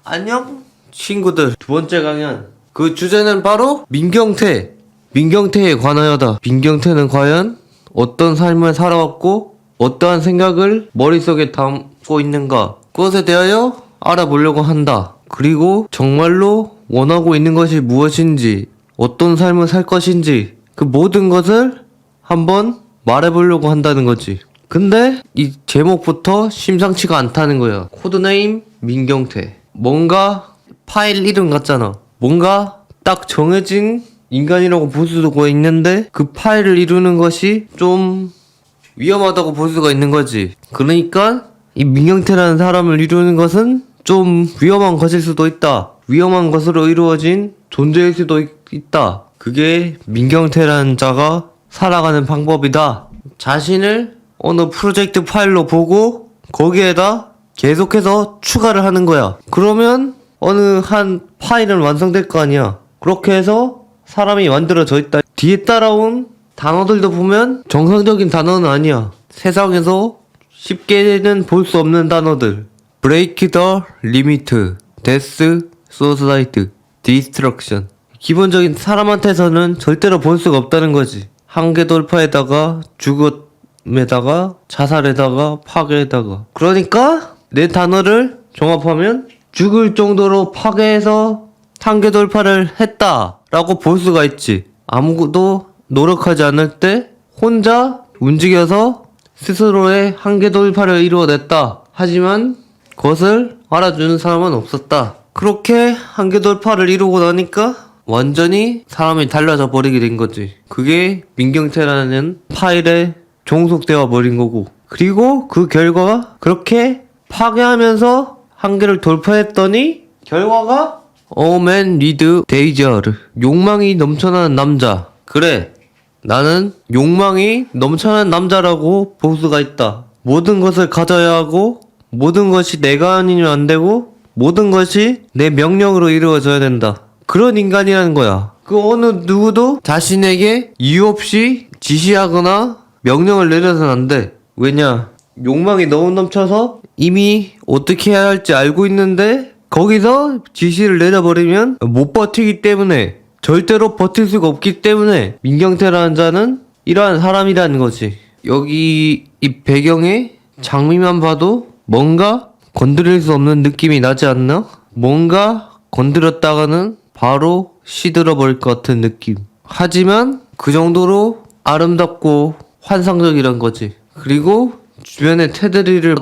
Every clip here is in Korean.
안녕 친구들, 두 번째 강연. 그 주제는 바로 민경태에 관하여다. 민경태는 과연 어떤 삶을 살아왔고 어떠한 생각을 머릿속에 담고 있는가, 그것에 대하여 알아보려고 한다. 그리고 정말로 원하고 있는 것이 무엇인지, 어떤 삶을 살 것인지, 그 모든 것을 한번 말해보려고 한다는 거지. 근데 이 제목부터 심상치가 않다는 거야. 코드네임 민경태. 뭔가 파일 이름 같잖아. 뭔가 딱 정해진 인간이라고 볼 수가 있는데 그 파일을 이루는 것이 좀 위험하다고 볼 수가 있는 거지. 그러니까 이 민경태라는 사람을 이루는 것은 좀 위험한 것일 수도 있다. 위험한 것으로 이루어진 존재일 수도 있다. 그게 민경태라는 자가 살아가는 방법이다. 자신을 어느 프로젝트 파일로 보고 거기에다 계속해서 추가를 하는 거야. 그러면 어느 한 파일은 완성될 거 아니야. 그렇게 해서 사람이 만들어져 있다. 뒤에 따라온 단어들도 보면 정상적인 단어는 아니야. 세상에서 쉽게는 볼 수 없는 단어들. Break the limit, Death, Suicide, Destruction. 기본적인 사람한테서는 절대로 볼 수가 없다는 거지. 한계 돌파에다가 죽음에다가 자살에다가 파괴에다가. 그러니까 내 단어를 종합하면 죽을 정도로 파괴해서 한계 돌파를 했다 라고 볼 수가 있지. 아무도 노력하지 않을 때 혼자 움직여서 스스로의 한계 돌파를 이루어냈다. 하지만 그것을 알아주는 사람은 없었다. 그렇게 한계 돌파를 이루고 나니까 완전히 사람이 달라져 버리게 된 거지. 그게 민경태라는 파일에 종속되어 버린 거고. 그리고 그 결과가 그렇게 파괴하면서 한계를 돌파했더니 결과가 Man with Desire, 욕망이 넘쳐나는 남자. 그래, 나는 욕망이 넘쳐나는 남자라고 볼 수가 있다. 모든 것을 가져야 하고 모든 것이 내가 아니면 안 되고 모든 것이 내 명령으로 이루어져야 된다. 그런 인간이라는 거야. 그 어느 누구도 자신에게 이유 없이 지시하거나 명령을 내려서는 안 돼. 왜냐? 욕망이 너무 넘쳐서 이미 어떻게 해야 할지 알고 있는데 거기서 지시를 내려버리면 못 버티기 때문에, 절대로 버틸 수가 없기 때문에 민경태라는 자는 이러한 사람이라는 거지. 여기 이 배경에 장미만 봐도 뭔가 건드릴 수 없는 느낌이 나지 않나? 뭔가 건드렸다가는 바로 시들어 버릴 것 같은 느낌. 하지만 그 정도로 아름답고 환상적이란 거지. 그리고 주변의 테두리를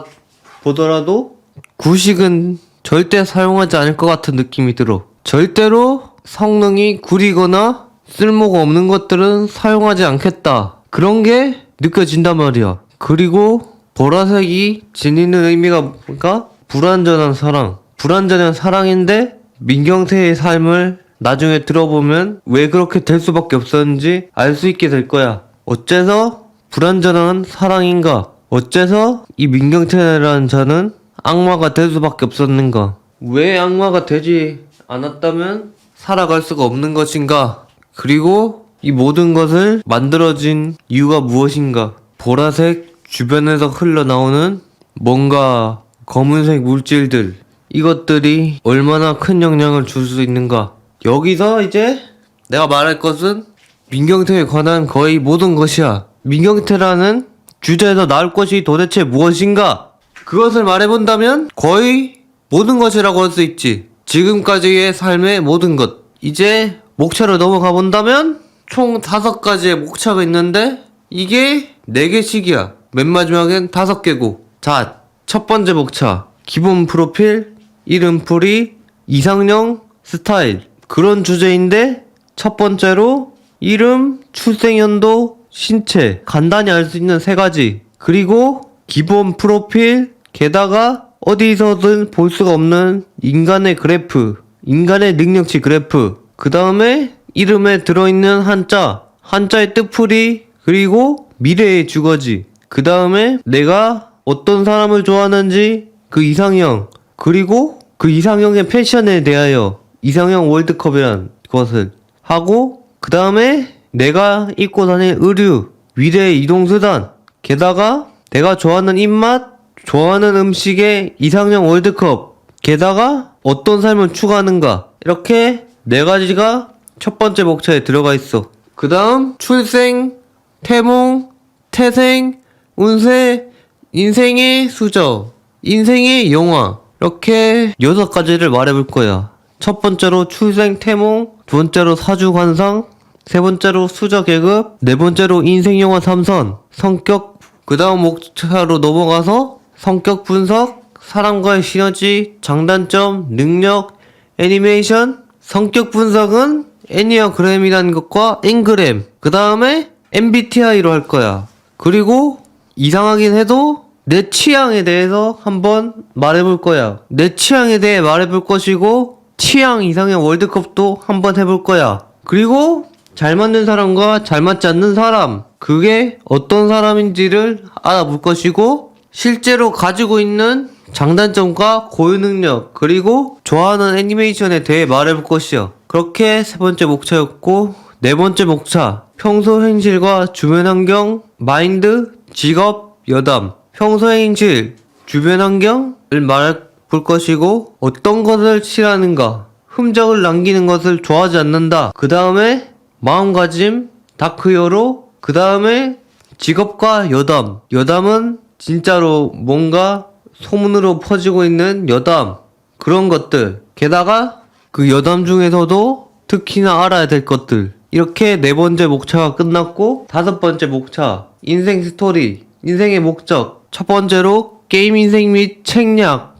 보더라도 구식은 절대 사용하지 않을 것 같은 느낌이 들어. 절대로 성능이 구리거나 쓸모가 없는 것들은 사용하지 않겠다. 그런 게 느껴진단 말이야. 그리고 보라색이 지니는 의미가 뭔가 불완전한 사랑. 불완전한 사랑인데 민경태의 삶을 나중에 들어보면 왜 그렇게 될 수밖에 없었는지 알 수 있게 될 거야. 어째서 불완전한 사랑인가? 어째서 이 민경태라는 자는 악마가 될 수밖에 없었는가? 왜 악마가 되지 않았다면 살아갈 수가 없는 것인가? 그리고 이 모든 것을 만들어진 이유가 무엇인가? 보라색 주변에서 흘러나오는 뭔가 검은색 물질들, 이것들이 얼마나 큰 영향을 줄 수 있는가? 여기서 이제 내가 말할 것은 민경태에 관한 거의 모든 것이야. 민경태라는 주제에서 나올 것이 도대체 무엇인가? 그것을 말해본다면 거의 모든 것이라고 할 수 있지. 지금까지의 삶의 모든 것. 이제 목차로 넘어가 본다면 총 5가지의 목차가 있는데 이게 4개씩이야. 맨 마지막엔 5개고. 자, 첫 번째 목차. 기본 프로필, 이름풀이, 이상형, 스타일. 그런 주제인데 첫 번째로 이름, 출생연도, 신체. 간단히 알 수 있는 3가지. 그리고 기본 프로필, 게다가 어디서든 볼 수가 없는 인간의 그래프, 인간의 능력치 그래프. 그 다음에 이름에 들어있는 한자, 한자의 뜻풀이, 그리고 미래의 주거지. 그 다음에 내가 어떤 사람을 좋아하는지 그 이상형, 그리고 그 이상형의 패션에 대하여 이상형 월드컵이란 것을 하고, 그 다음에 내가 입고 다닐 의류, 미래의 이동수단, 게다가 내가 좋아하는 입맛, 좋아하는 음식의 이상형 월드컵, 게다가 어떤 삶을 추구하는가. 이렇게 네 가지가 첫 번째 목차에 들어가 있어. 그 다음 출생, 태몽, 태생, 운세, 인생의 수저, 인생의 영화, 이렇게 6가지를 말해볼 거야. 첫 번째로 출생, 태몽, 두 번째로 사주관상, 세 번째로 수저 계급, 네 번째로 인생 영화 3선, 성격, 그 다음 목차로 넘어가서 성격 분석, 사람과의 시너지, 장단점, 능력, 애니메이션. 성격 분석은 애니어그램이라는 것과 앵그램, 그 다음에 MBTI로 할 거야. 그리고 이상하긴 해도 내 취향에 대해서 한번 말해볼 거야. 내 취향에 대해 말해볼 것이고, 취향 이상형 월드컵도 한번 해볼 거야. 그리고 잘 맞는 사람과 잘 맞지 않는 사람, 그게 어떤 사람인지를 알아볼 것이고, 실제로 가지고 있는 장단점과 고유 능력, 그리고 좋아하는 애니메이션에 대해 말해볼 것이요. 그렇게 세 번째 목차였고, 네 번째 목차, 평소 행실과 주변 환경, 마인드, 직업, 여담. 평소 행실, 주변 환경을 말해볼 것이고, 어떤 것을 싫어하는가, 흔적을 남기는 것을 좋아하지 않는다. 그 다음에 마음가짐, 다크히어로, 그 다음에 직업과 여담. 여담은 진짜로 뭔가 소문으로 퍼지고 있는 여담, 그런 것들. 게다가 그 여담 중에서도 특히나 알아야 될 것들. 이렇게 네 번째 목차가 끝났고, 다섯 번째 목차, 인생 스토리, 인생의 목적. 첫 번째로 게임 인생 및 책략,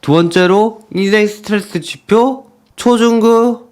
두 번째로 인생 스트레스 지표, 초중고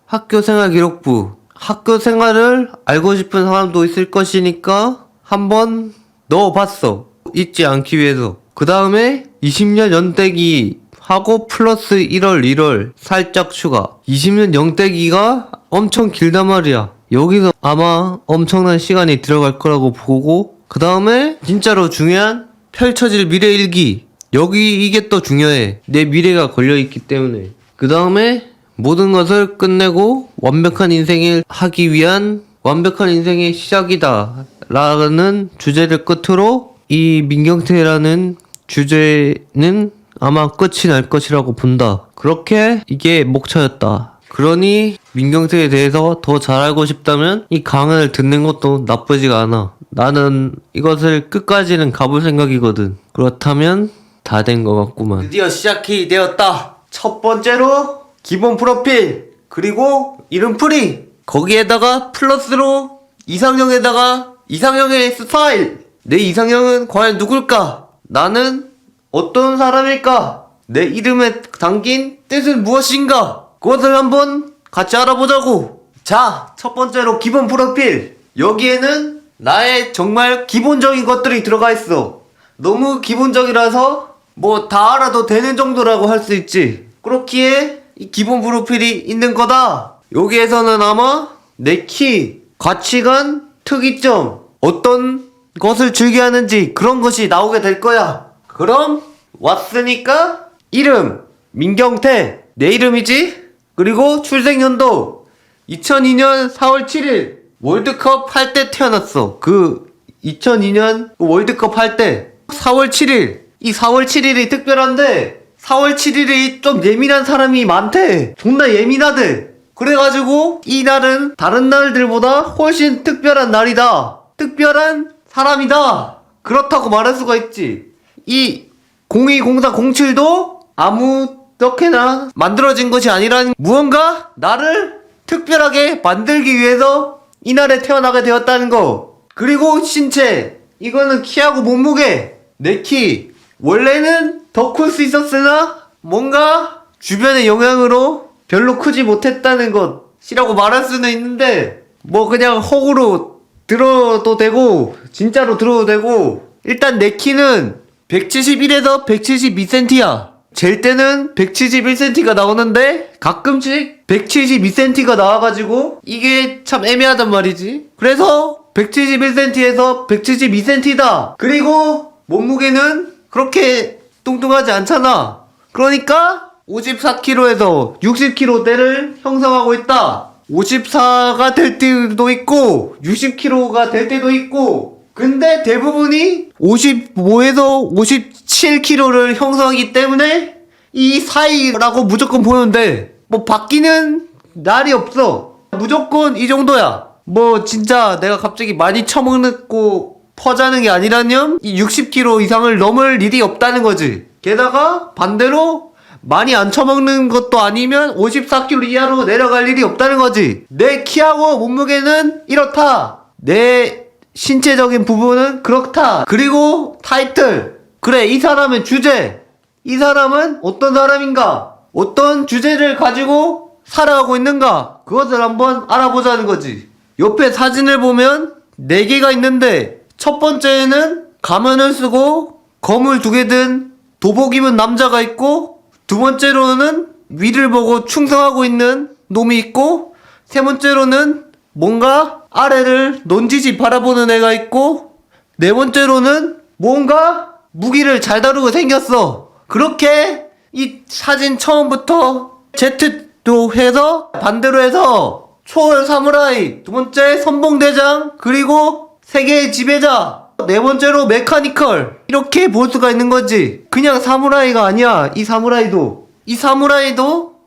학교 생활 기록부. 학교 생활을 알고 싶은 사람도 있을 것이니까 한번 넣어봤어, 잊지 않기 위해서. 그 다음에 20년 연대기 하고 플러스 1월 1월 살짝 추가. 20년 연대기가 엄청 길단 말이야. 여기서 아마 엄청난 시간이 들어갈 거라고 보고, 그 다음에 진짜로 중요한 펼쳐질 미래 일기. 여기 이게 또 중요해. 내 미래가 걸려있기 때문에. 그 다음에 모든 것을 끝내고 완벽한 인생을 하기 위한 완벽한 인생의 시작이다 라는 주제를 끝으로 이 민경태라는 주제는 아마 끝이 날 것이라고 본다. 그렇게 이게 목차였다. 그러니 민경태에 대해서 더 잘 알고 싶다면 이 강연을 듣는 것도 나쁘지가 않아. 나는 이것을 끝까지는 가볼 생각이거든. 그렇다면 다 된 것 같구만. 드디어 시작이 되었다. 첫 번째로 기본 프로필, 그리고 이름풀이, 거기에다가 플러스로 이상형에다가 이상형의 스타일. 내 이상형은 과연 누굴까? 나는 어떤 사람일까? 내 이름에 담긴 뜻은 무엇인가? 그것을 한번 같이 알아보자고. 자, 첫 번째로 기본 프로필. 여기에는 나의 정말 기본적인 것들이 들어가 있어. 너무 기본적이라서 뭐 다 알아도 되는 정도라고 할 수 있지. 그렇기에 이 기본 프로필이 있는 거다. 여기에서는 아마 내 키, 가치관, 특이점, 어떤 것을 즐겨하는지 그런 것이 나오게 될 거야. 그럼 왔으니까 이름 민경태, 내 이름이지. 그리고 출생연도 2002년 4월 7일 월드컵 할 때 태어났어. 그 2002년 월드컵 할 때 4월 7일. 이 4월 7일이 특별한데 4월 7일이 좀 예민한 사람이 많대. 존나 예민하대. 그래가지고 이 날은 다른 날들보다 훨씬 특별한 날이다. 특별한 사람이다. 그렇다고 말할 수가 있지. 이 020407도 아무렇게나 만들어진 것이 아니라는, 무언가 나를 특별하게 만들기 위해서 이날에 태어나게 되었다는 거. 그리고 신체, 이거는 키하고 몸무게. 내 키 원래는 더 클 수 있었으나 뭔가 주변의 영향으로 별로 크지 못했다는 것이라고 말할 수는 있는데, 뭐 그냥 허구로 들어도 되고 진짜로 들어도 되고. 일단 내 키는 171에서 172cm야. 잴 때는 171cm가 나오는데 가끔씩 172cm가 나와가지고 이게 참 애매하단 말이지. 그래서 171cm에서 172cm다. 그리고 몸무게는 그렇게 뚱뚱하지 않잖아. 그러니까 54kg에서 60kg대를 형성하고 있다. 54가 될 때도 있고 60kg가 될 때도 있고, 근데 대부분이 55에서 57kg를 형성하기 때문에 이 사이라고 무조건 보는데 뭐 바뀌는 날이 없어. 무조건 이 정도야. 뭐 진짜 내가 갑자기 많이 처먹고 퍼자는 게 아니라면 이 60kg 이상을 넘을 일이 없다는 거지. 게다가 반대로 많이 안 처먹는 것도 아니면 54kg 이하로 내려갈 일이 없다는 거지. 내 키하고 몸무게는 이렇다. 내 신체적인 부분은 그렇다. 그리고 타이틀. 그래, 이 사람의 주제. 이 사람은 어떤 사람인가? 어떤 주제를 가지고 살아가고 있는가? 그것을 한번 알아보자는 거지. 옆에 사진을 보면 4개가 있는데 첫 번째에는 가면을 쓰고 검을 2개 든 도복 입은 남자가 있고, 두 번째로는 위를 보고 충성하고 있는 놈이 있고, 세 번째로는 뭔가 아래를 넌지시 바라보는 애가 있고, 네 번째로는 뭔가 무기를 잘 다루고 생겼어. 그렇게 이 사진 처음부터 Z도 해서 반대로 해서 초월 사무라이, 두 번째 선봉대장, 그리고 세계의 지배자, 네 번째로 메카니컬, 이렇게 볼 수가 있는 거지. 그냥 사무라이가 아니야. 이 사무라이도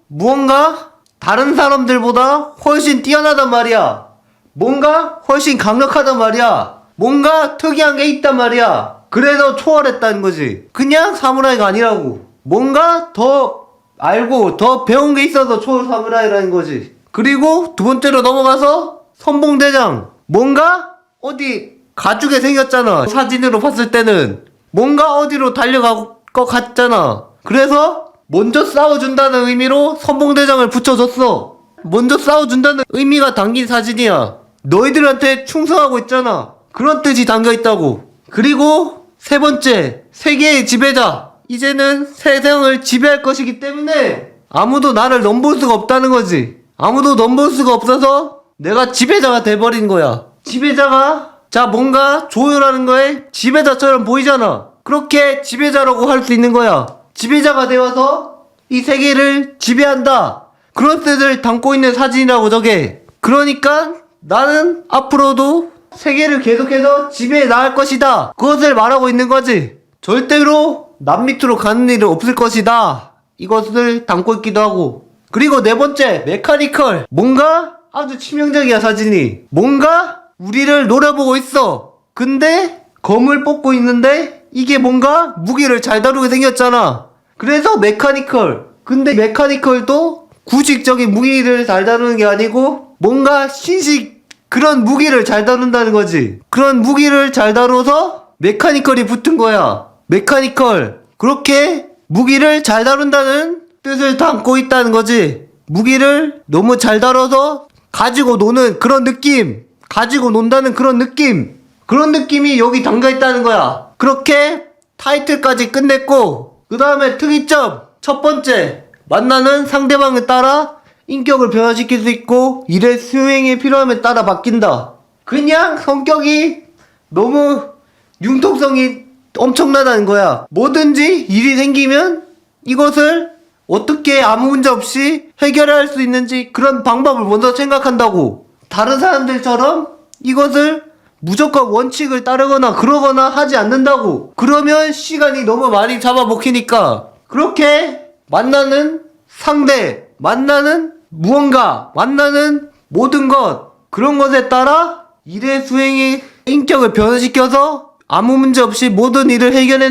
무언가 다른 사람들보다 훨씬 뛰어나단 말이야. 뭔가 훨씬 강력하단 말이야. 뭔가 특이한 게 있단 말이야. 그래서 초월했다는 거지. 그냥 사무라이가 아니라고. 뭔가 더 알고 더 배운 게 있어서 초월 사무라이라는 거지. 그리고 두 번째로 넘어가서 선봉대장. 뭔가 어디 가죽에 생겼잖아. 사진으로 봤을 때는 뭔가 어디로 달려갈 것 같잖아. 그래서 먼저 싸워준다는 의미로 선봉대장을 붙여줬어. 먼저 싸워준다는 의미가 담긴 사진이야. 너희들한테 충성하고 있잖아. 그런 뜻이 담겨있다고. 그리고 세 번째, 세계의 지배자. 이제는 세상을 지배할 것이기 때문에 아무도 나를 넘볼 수가 없다는 거지. 아무도 넘볼 수가 없어서 내가 지배자가 돼버린 거야. 지배자가 뭔가 조율하는 거에 지배자처럼 보이잖아. 그렇게 지배자라고 할 수 있는 거야. 지배자가 되어서 이 세계를 지배한다. 그런 뜻을 담고 있는 사진이라고 저게. 그러니까 나는 앞으로도 세계를 계속해서 지배해 나갈 것이다. 그것을 말하고 있는 거지. 절대로 남 밑으로 가는 일은 없을 것이다. 이것을 담고 있기도 하고. 그리고 네 번째, 메카니컬. 뭔가 아주 치명적이야, 사진이. 뭔가 우리를 노려보고 있어. 근데 검을 뽑고 있는데 이게 뭔가 무기를 잘 다루게 생겼잖아. 그래서 메카니컬. 근데 메카니컬도 구식적인 무기를 잘 다루는 게 아니고 뭔가 신식 그런 무기를 잘 다룬다는 거지. 그런 무기를 잘 다뤄서 메카니컬이 붙은 거야. 메카니컬. 그렇게 무기를 잘 다룬다는 뜻을 담고 있다는 거지. 무기를 너무 잘 다뤄서 가지고 노는 그런 느낌. 가지고 논다는 그런 느낌. 그런 느낌이 여기 담겨 있다는 거야. 그렇게 타이틀까지 끝냈고, 그 다음에 특이점. 첫 번째, 만나는 상대방에 따라 인격을 변화시킬 수 있고 일의 수행에 필요함에 따라 바뀐다. 그냥 성격이 너무 융통성이 엄청나다는 거야. 뭐든지 일이 생기면 이것을 어떻게 아무 문제 없이 해결할 수 있는지 그런 방법을 먼저 생각한다고. 다른 사람들처럼 이것을 무조건 원칙을 따르거나 그러거나 하지 않는다고. 그러면 시간이 너무 많이 잡아먹히니까. 그렇게 만나는 상대, 만나는 무언가, 만나는 모든 것, 그런 것에 따라 일의 수행의 인격을 변화시켜서 아무 문제 없이 모든 일을 해결해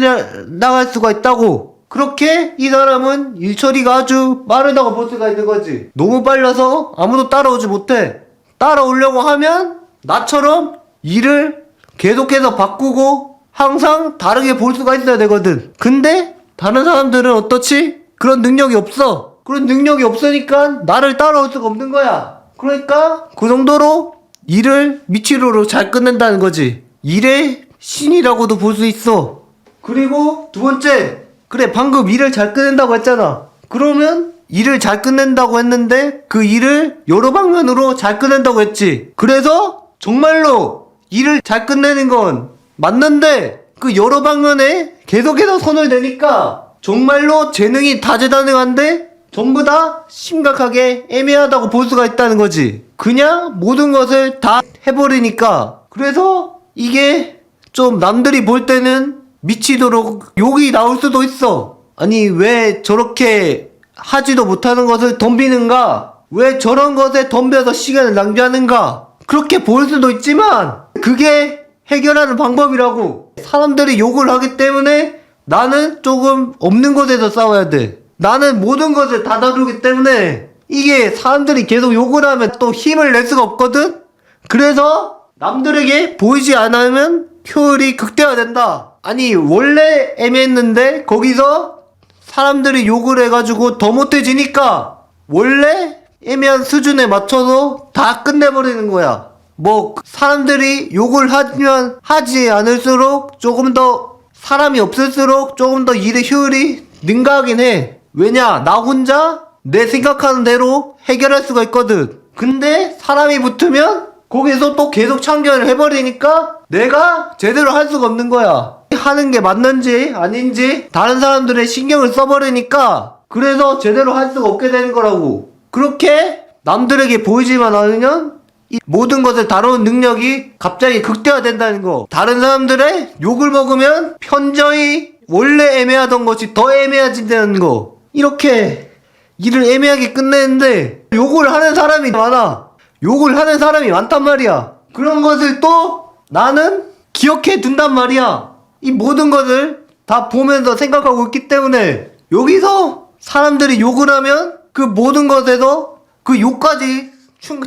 나갈 수가 있다고. 그렇게 이 사람은 일 처리가 아주 빠르다고 볼 수가 있는 거지. 너무 빨라서 아무도 따라오지 못해. 따라오려고 하면 나처럼 일을 계속해서 바꾸고 항상 다르게 볼 수가 있어야 되거든. 근데 다른 사람들은 어떻지? 그런 능력이 없어. 그런 능력이 없으니까 나를 따라올 수가 없는 거야. 그러니까 그 정도로 일을 미치도록 잘 끝낸다는 거지. 일의 신이라고도 볼 수 있어. 그리고 두 번째, 그래 방금 일을 잘 끝낸다고 했잖아. 그러면 일을 잘 끝낸다고 했는데 그 일을 여러 방면으로 잘 끝낸다고 했지. 그래서 정말로 일을 잘 끝내는 건 맞는데 그 여러 방면에 계속해서 손을 대니까 정말로 재능이 다재다능한데 전부 다 심각하게 애매하다고 볼 수가 있다는 거지. 그냥 모든 것을 다 해버리니까. 그래서 이게 좀 남들이 볼 때는 미치도록 욕이 나올 수도 있어. 아니 왜 저렇게 하지도 못하는 것을 덤비는가? 왜 저런 것에 덤벼서 시간을 낭비하는가? 그렇게 보일 수도 있지만 그게 해결하는 방법이라고. 사람들이 욕을 하기 때문에 나는 조금 없는 곳에서 싸워야 돼. 나는 모든 것을 다 다루기 때문에 이게 사람들이 계속 욕을 하면 또 힘을 낼 수가 없거든? 그래서 남들에게 보이지 않으면 효율이 극대화된다. 아니 원래 애매했는데 거기서 사람들이 욕을 해가지고 더 못해지니까 원래 애매한 수준에 맞춰서 다 끝내버리는 거야. 뭐 사람들이 욕을 하면 하지 않을수록 조금 더 사람이 없을수록 조금 더 일의 효율이 능가하긴 해. 왜냐? 나 혼자 내 생각하는 대로 해결할 수가 있거든. 근데 사람이 붙으면 거기서 또 계속 참견을 해버리니까 내가 제대로 할 수가 없는 거야. 하는 게 맞는지 아닌지 다른 사람들의 신경을 써버리니까 그래서 제대로 할 수가 없게 되는 거라고. 그렇게 남들에게 보이지만 않으면 이 모든 것을 다루는 능력이 갑자기 극대화된다는 거. 다른 사람들의 욕을 먹으면 현저히 원래 애매하던 것이 더 애매해진다는 거. 이렇게 일을 애매하게 끝내는데 욕을 하는 사람이 많아. 욕을 하는 사람이 많단 말이야. 그런 것을 또 나는 기억해 둔단 말이야. 이 모든 것을 다 보면서 생각하고 있기 때문에 여기서 사람들이 욕을 하면 그 모든 것에서 그 욕까지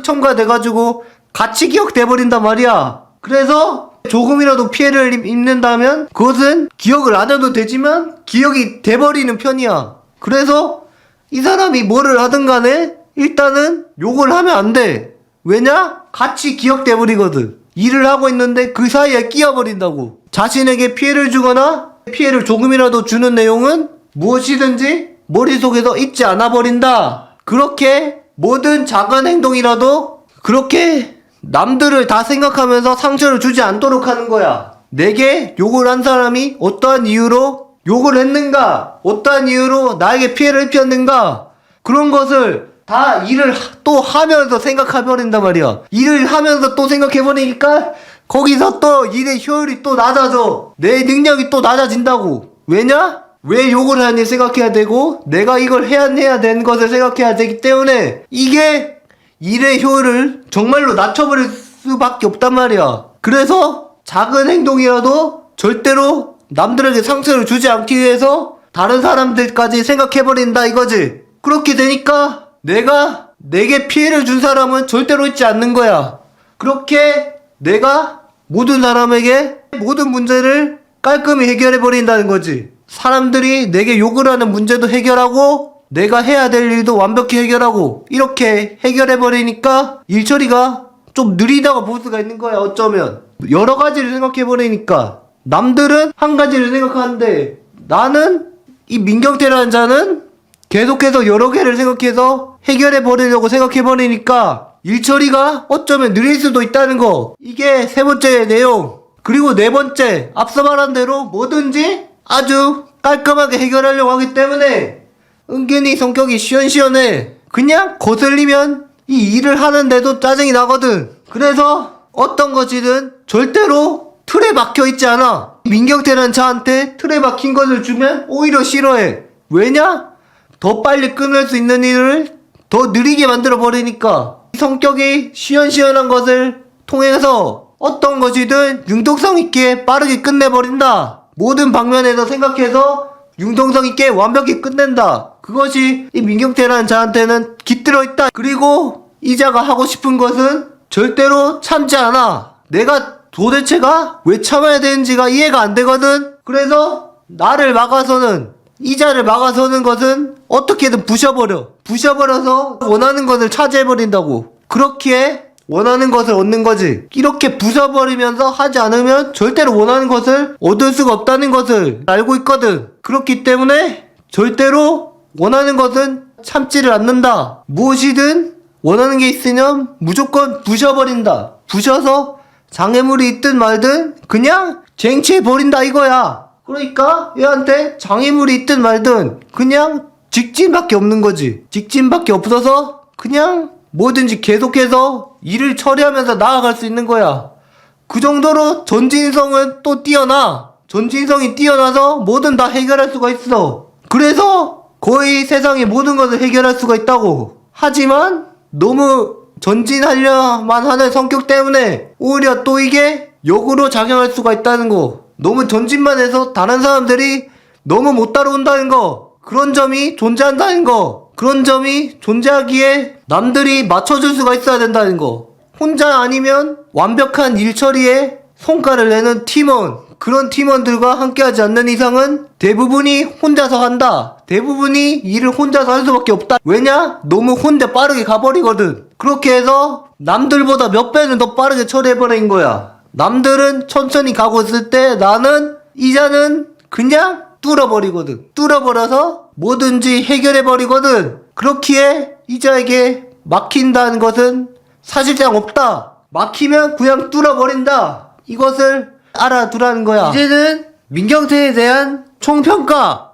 첨가돼가지고 같이 기억돼버린단 말이야. 그래서 조금이라도 피해를 입는다면 그것은 기억을 안 해도 되지만 기억이 돼버리는 편이야. 그래서 이 사람이 뭐를 하든 간에 일단은 욕을 하면 안 돼. 왜냐? 같이 기억돼버리거든. 일을 하고 있는데 그 사이에 끼어버린다고. 자신에게 피해를 주거나 피해를 조금이라도 주는 내용은 무엇이든지 머릿속에서 잊지 않아 버린다. 그렇게 모든 작은 행동이라도 그렇게 남들을 다 생각하면서 상처를 주지 않도록 하는 거야. 내게 욕을 한 사람이 어떠한 이유로 욕을 했는가, 어떠한 이유로 나에게 피해를 입혔는가, 그런 것을 다 일을 또 하면서 생각해버린단 말이야. 일을 하면서 또 생각해버리니까 거기서 또 일의 효율이 또 낮아져. 내 능력이 또 낮아진다고. 왜냐? 왜 욕을 하니 생각해야 되고 내가 이걸 해야 되는 것을 생각해야 되기 때문에 이게 일의 효율을 정말로 낮춰버릴 수밖에 없단 말이야. 그래서 작은 행동이라도 절대로 남들에게 상처를 주지 않기 위해서 다른 사람들까지 생각해버린다 이거지. 그렇게 되니까 내게 피해를 준 사람은 절대로 있지 않는 거야. 그렇게 내가 모든 사람에게 모든 문제를 깔끔히 해결해버린다는 거지. 사람들이 내게 욕을 하는 문제도 해결하고 내가 해야 될 일도 완벽히 해결하고 이렇게 해결해버리니까 일 처리가 좀 느리다고 볼 수가 있는 거야. 어쩌면 여러 가지를 생각해버리니까 남들은 한 가지를 생각하는데 나는 이 민경태라는 자는 계속해서 여러 개를 생각해서 해결해버리려고 생각해버리니까 일 처리가 어쩌면 느릴 수도 있다는 거. 이게 세 번째 내용. 그리고 네 번째, 앞서 말한 대로 뭐든지 아주 깔끔하게 해결하려고 하기 때문에 은근히 성격이 시원시원해. 그냥 거슬리면 이 일을 하는데도 짜증이 나거든. 그래서 어떤 것이든 절대로 틀에 박혀있지 않아. 민경태라는 자한테 틀에 박힌 것을 주면 오히려 싫어해. 왜냐? 더 빨리 끊을 수 있는 일을 더 느리게 만들어 버리니까. 성격이 시원시원한 것을 통해서 어떤 것이든 융통성 있게 빠르게 끝내버린다. 모든 방면에서 생각해서 융통성 있게 완벽히 끝낸다. 그것이 이 민경태라는 자한테는 깃들어 있다. 그리고 이 자가 하고 싶은 것은 절대로 참지 않아. 내가 도대체가 왜 참아야 되는지가 이해가 안 되거든. 그래서 나를 막아서는, 이 자를 막아서는 것은 어떻게든 부셔버려서 원하는 것을 차지해버린다고. 그렇게 원하는 것을 얻는 거지. 이렇게 부숴버리면서 하지 않으면 절대로 원하는 것을 얻을 수가 없다는 것을 알고 있거든. 그렇기 때문에 절대로 원하는 것은 참지를 않는다. 무엇이든 원하는 게 있으면 무조건 부셔버린다. 부셔서 장애물이 있든 말든 그냥 쟁취해버린다 이거야. 그러니까 얘한테 장애물이 있든 말든 그냥 직진밖에 없는 거지. 직진밖에 없어서 그냥 뭐든지 계속해서 일을 처리하면서 나아갈 수 있는 거야. 그 정도로 전진성은 또 뛰어나. 전진성이 뛰어나서 뭐든 다 해결할 수가 있어. 그래서 거의 세상의 모든 것을 해결할 수가 있다고. 하지만 너무 전진하려만 하는 성격 때문에 오히려 또 이게 역으로 작용할 수가 있다는 거. 너무 전진만 해서 다른 사람들이 너무 못 따라온다는 거. 그런 점이 존재한다는 거. 그런 점이 존재하기에 남들이 맞춰줄 수가 있어야 된다는 거. 혼자 아니면 완벽한 일 처리에 성과를 내는 팀원, 그런 팀원들과 함께하지 않는 이상은 대부분이 혼자서 한다. 대부분이 일을 혼자서 할 수밖에 없다. 왜냐? 너무 혼자 빠르게 가버리거든. 그렇게 해서 남들보다 몇 배는 더 빠르게 처리해버린 거야. 남들은 천천히 가고 있을 때 나는 이자는 그냥 뚫어버리거든. 뚫어버려서 뭐든지 해결해버리거든. 그렇기에 이자에게 막힌다는 것은 사실상 없다. 막히면 그냥 뚫어버린다. 이것을 알아두라는 거야. 이제는 민경태에 대한 총평가,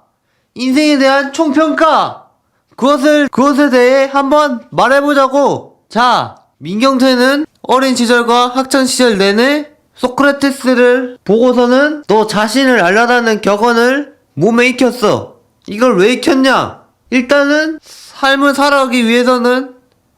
인생에 대한 총평가, 그것에 대해 한번 말해보자고. 자, 민경태는 어린 시절과 학창 시절 내내 소크라테스를 보고서는 너 자신을 알라라는 격언을 몸에 익혔어. 이걸 왜 익혔냐? 일단은 삶을 살아가기 위해서는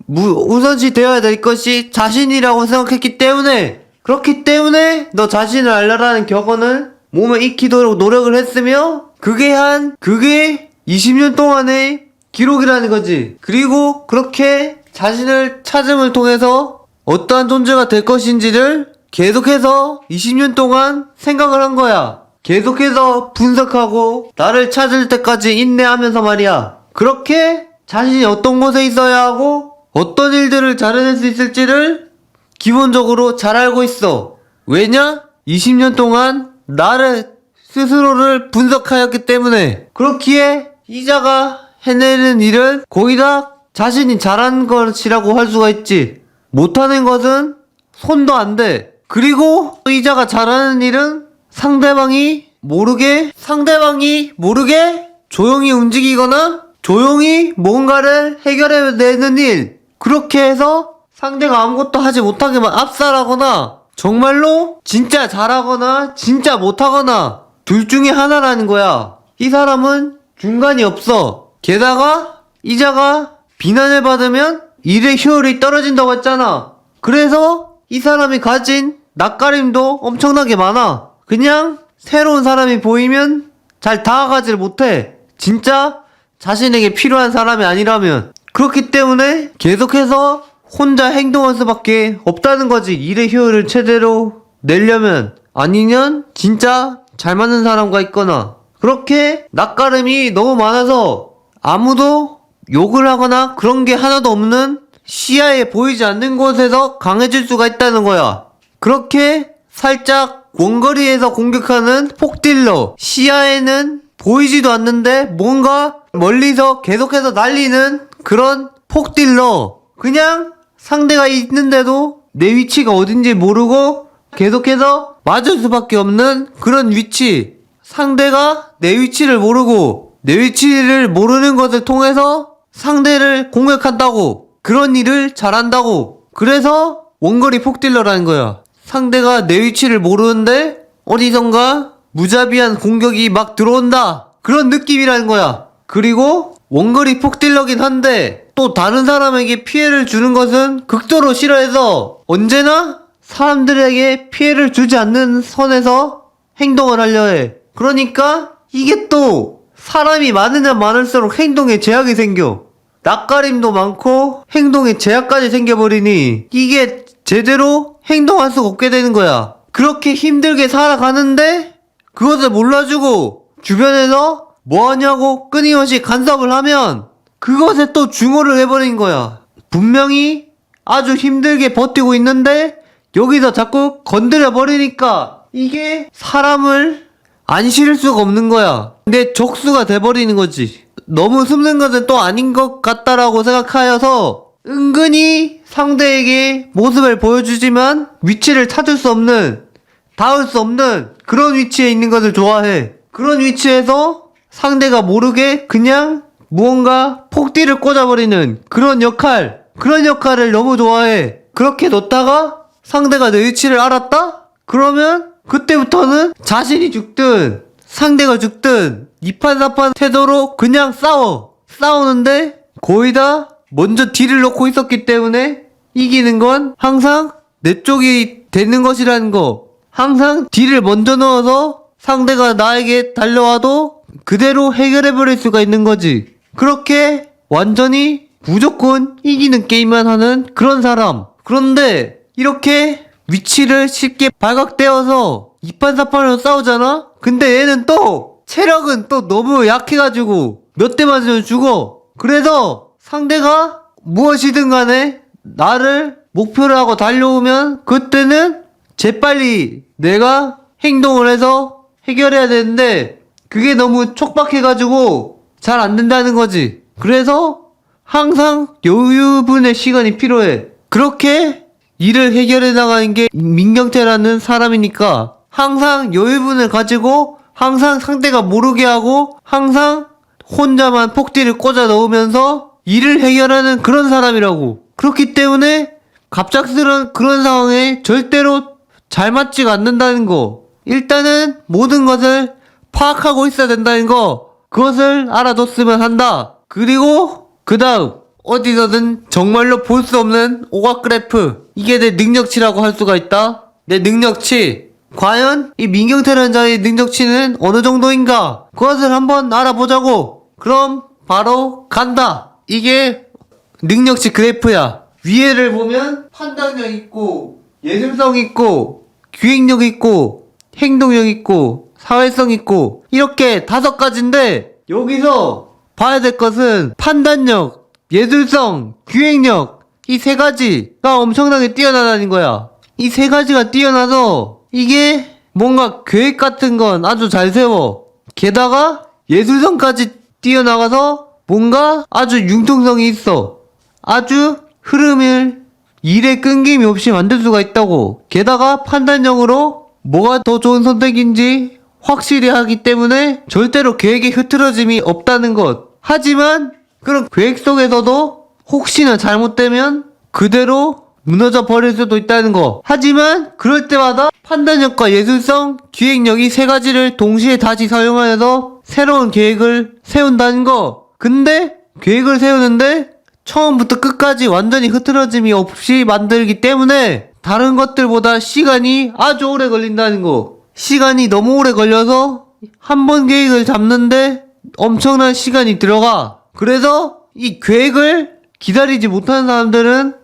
우선시 되어야 될 것이 자신이라고 생각했기 때문에, 그렇기 때문에 너 자신을 알라라는 격언을 몸에 익히도록 노력을 했으며, 그게 20년 동안의 기록이라는 거지. 그리고 그렇게 자신을 찾음을 통해서 어떠한 존재가 될 것인지를 계속해서 20년 동안 생각을 한 거야. 계속해서 분석하고 나를 찾을 때까지 인내하면서 말이야. 그렇게 자신이 어떤 곳에 있어야 하고 어떤 일들을 잘해낼 수 있을지를 기본적으로 잘 알고 있어. 왜냐? 20년 동안 나를 스스로를 분석하였기 때문에. 그렇기에 이자가 해내는 일은 거의 다 자신이 잘하는 것이라고 할 수가 있지. 못하는 것은 손도 안 대. 그리고 이자가 잘하는 일은 상대방이 모르게 조용히 움직이거나 조용히 뭔가를 해결해내는 일. 그렇게 해서 상대가 아무것도 하지 못하게만 압살하거나, 정말로 진짜 잘하거나 진짜 못하거나 둘 중에 하나라는 거야. 이 사람은 중간이 없어. 게다가 이자가 비난을 받으면 일의 효율이 떨어진다고 했잖아. 그래서 이 사람이 가진 낯가림도 엄청나게 많아. 그냥 새로운 사람이 보이면 잘 다가가지를 못해. 진짜 자신에게 필요한 사람이 아니라면. 그렇기 때문에 계속해서 혼자 행동할 수밖에 없다는 거지. 일의 효율을 최대로 내려면. 아니면 진짜 잘 맞는 사람과 있거나. 그렇게 낯가림이 너무 많아서 아무도 욕을 하거나 그런 게 하나도 없는, 시야에 보이지 않는 곳에서 강해질 수가 있다는 거야. 그렇게 살짝 원거리에서 공격하는 폭딜러, 시야에는 보이지도 않는데 뭔가 멀리서 계속해서 날리는 그런 폭딜러. 그냥 상대가 있는데도 내 위치가 어딘지 모르고 계속해서 맞을 수밖에 없는 그런 위치. 상대가 내 위치를 모르고 내 위치를 모르는 것을 통해서 상대를 공격한다고. 그런 일을 잘한다고. 그래서 원거리 폭딜러라는 거야. 상대가 내 위치를 모르는데 어디선가 무자비한 공격이 막 들어온다. 그런 느낌이라는 거야. 그리고 원거리 폭딜러긴 한데 또 다른 사람에게 피해를 주는 것은 극도로 싫어해서 언제나 사람들에게 피해를 주지 않는 선에서 행동을 하려 해. 그러니까 이게 또 사람이 많으면 많을수록 행동에 제약이 생겨. 낯가림도 많고 행동에 제약까지 생겨버리니 이게 제대로 행동할 수가 없게 되는 거야. 그렇게 힘들게 살아가는데 그것을 몰라주고 주변에서 뭐하냐고 끊임없이 간섭을 하면 그것에 또 중호를 해버린 거야. 분명히 아주 힘들게 버티고 있는데 여기서 자꾸 건드려버리니까 이게 사람을 안 싫을 수가 없는 거야. 내 적수가 돼버리는 거지. 너무 숨는 것은 또 아닌 것 같다라고 생각하여서 은근히 상대에게 모습을 보여주지만 위치를 찾을 수 없는, 닿을 수 없는 그런 위치에 있는 것을 좋아해. 그런 위치에서 상대가 모르게 그냥 무언가 폭딜을 꽂아버리는 그런 역할을 너무 좋아해. 그렇게 놓다가 상대가 내 위치를 알았다? 그러면 그때부터는 자신이 죽든 상대가 죽든 이판사판 태도로 그냥 싸우는데 거의 다 먼저 딜을 넣고 있었기 때문에 이기는 건 항상 내 쪽이 되는 것이라는 거. 항상 딜을 먼저 넣어서 상대가 나에게 달려와도 그대로 해결해버릴 수가 있는 거지. 그렇게 완전히 무조건 이기는 게임만 하는 그런 사람. 그런데 이렇게 위치를 쉽게 발각되어서 2판 4판으로 싸우잖아? 근데 얘는 또 체력은 또 너무 약해가지고 몇 대 맞으면 죽어. 그래서 상대가 무엇이든 간에 나를 목표로 하고 달려오면 그때는 재빨리 내가 행동을 해서 해결해야 되는데 그게 너무 촉박해가지고 잘 안 된다는 거지. 그래서 항상 여유분의 시간이 필요해. 그렇게 일을 해결해 나가는 게 민경태라는 사람이니까 항상 여유분을 가지고 항상 상대가 모르게 하고 항상 혼자만 폭딜을 꽂아 넣으면서 일을 해결하는 그런 사람이라고. 그렇기 때문에 갑작스러운 그런 상황에 절대로 잘 맞지가 않는다는 거. 일단은 모든 것을 파악하고 있어야 된다는 거. 그것을 알아뒀으면 한다. 그리고 그 다음 어디서든 정말로 볼 수 없는 오각그래프. 이게 내 능력치라고 할 수가 있다. 내 능력치. 과연 이 민경태라는 자의 능력치는 어느 정도인가? 그것을 한번 알아보자고. 그럼 바로 간다. 이게 능력치 그래프야. 위에를 보면 판단력 있고 예술성 있고 기획력 있고 행동력 있고 사회성 있고 이렇게 5가지인데 여기서 봐야 될 것은 판단력, 예술성, 기획력 이 3가지가 엄청나게 뛰어나다는 거야. 이 3가지가 뛰어나서 이게 뭔가 계획 같은 건 아주 잘 세워. 게다가 예술성까지 뛰어나가서 뭔가 아주 융통성이 있어. 아주 흐름을 일에 끊김이 없이 만들 수가 있다고. 게다가 판단력으로 뭐가 더 좋은 선택인지 확실히 하기 때문에 절대로 계획에 흐트러짐이 없다는 것. 하지만 그런 계획 속에서도 혹시나 잘못되면 그대로 무너져 버릴 수도 있다는 거. 하지만 그럴 때마다 판단력과 예술성, 기획력 이 3가지를 동시에 다시 사용하여서 새로운 계획을 세운다는 거. 근데 계획을 세우는데 처음부터 끝까지 완전히 흐트러짐이 없이 만들기 때문에 다른 것들보다 시간이 아주 오래 걸린다는 거. 시간이 너무 오래 걸려서 한 번 계획을 잡는데 엄청난 시간이 들어가. 그래서 이 계획을 기다리지 못하는 사람들은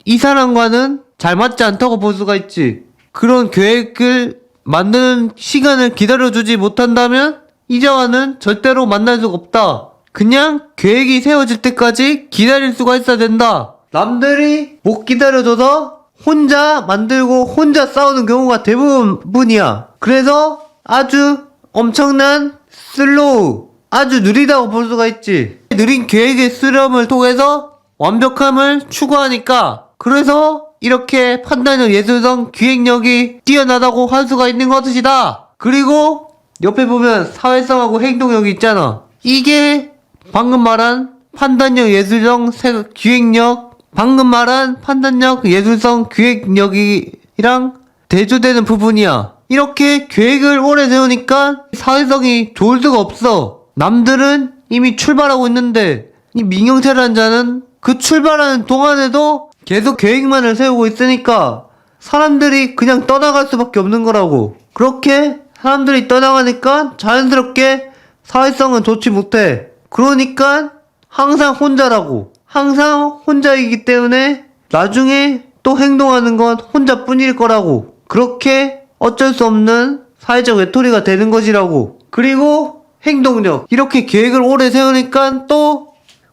이 사람과는 잘 맞지 않다고 볼 수가 있지. 그런 계획을 만드는 시간을 기다려주지 못한다면 이자와는 절대로 만날 수가 없다. 그냥 계획이 세워질 때까지 기다릴 수가 있어야 된다. 남들이 못 기다려줘서 혼자 만들고 혼자 싸우는 경우가 대부분이야. 그래서 아주 엄청난 슬로우, 아주 느리다고 볼 수가 있지. 느린 계획의 수렴을 통해서 완벽함을 추구하니까 그래서 이렇게 판단력, 예술성, 기획력이 뛰어나다고 할 수가 있는 것이다. 그리고 옆에 보면 사회성하고 행동력이 있잖아. 이게 방금 말한 판단력, 예술성, 기획력, 방금 말한 판단력, 예술성, 기획력이랑 대조되는 부분이야. 이렇게 계획을 오래 세우니까 사회성이 좋을 수가 없어. 남들은 이미 출발하고 있는데 이 민경태라는 자는 그 출발하는 동안에도 계속 계획만을 세우고 있으니까 사람들이 그냥 떠나갈 수밖에 없는 거라고. 그렇게 사람들이 떠나가니까 자연스럽게 사회성은 좋지 못해. 그러니까 항상 혼자라고. 항상 혼자이기 때문에 나중에 또 행동하는 건 혼자뿐일 거라고. 그렇게 어쩔 수 없는 사회적 외톨이가 되는 것이라고. 그리고 행동력. 이렇게 계획을 오래 세우니까 또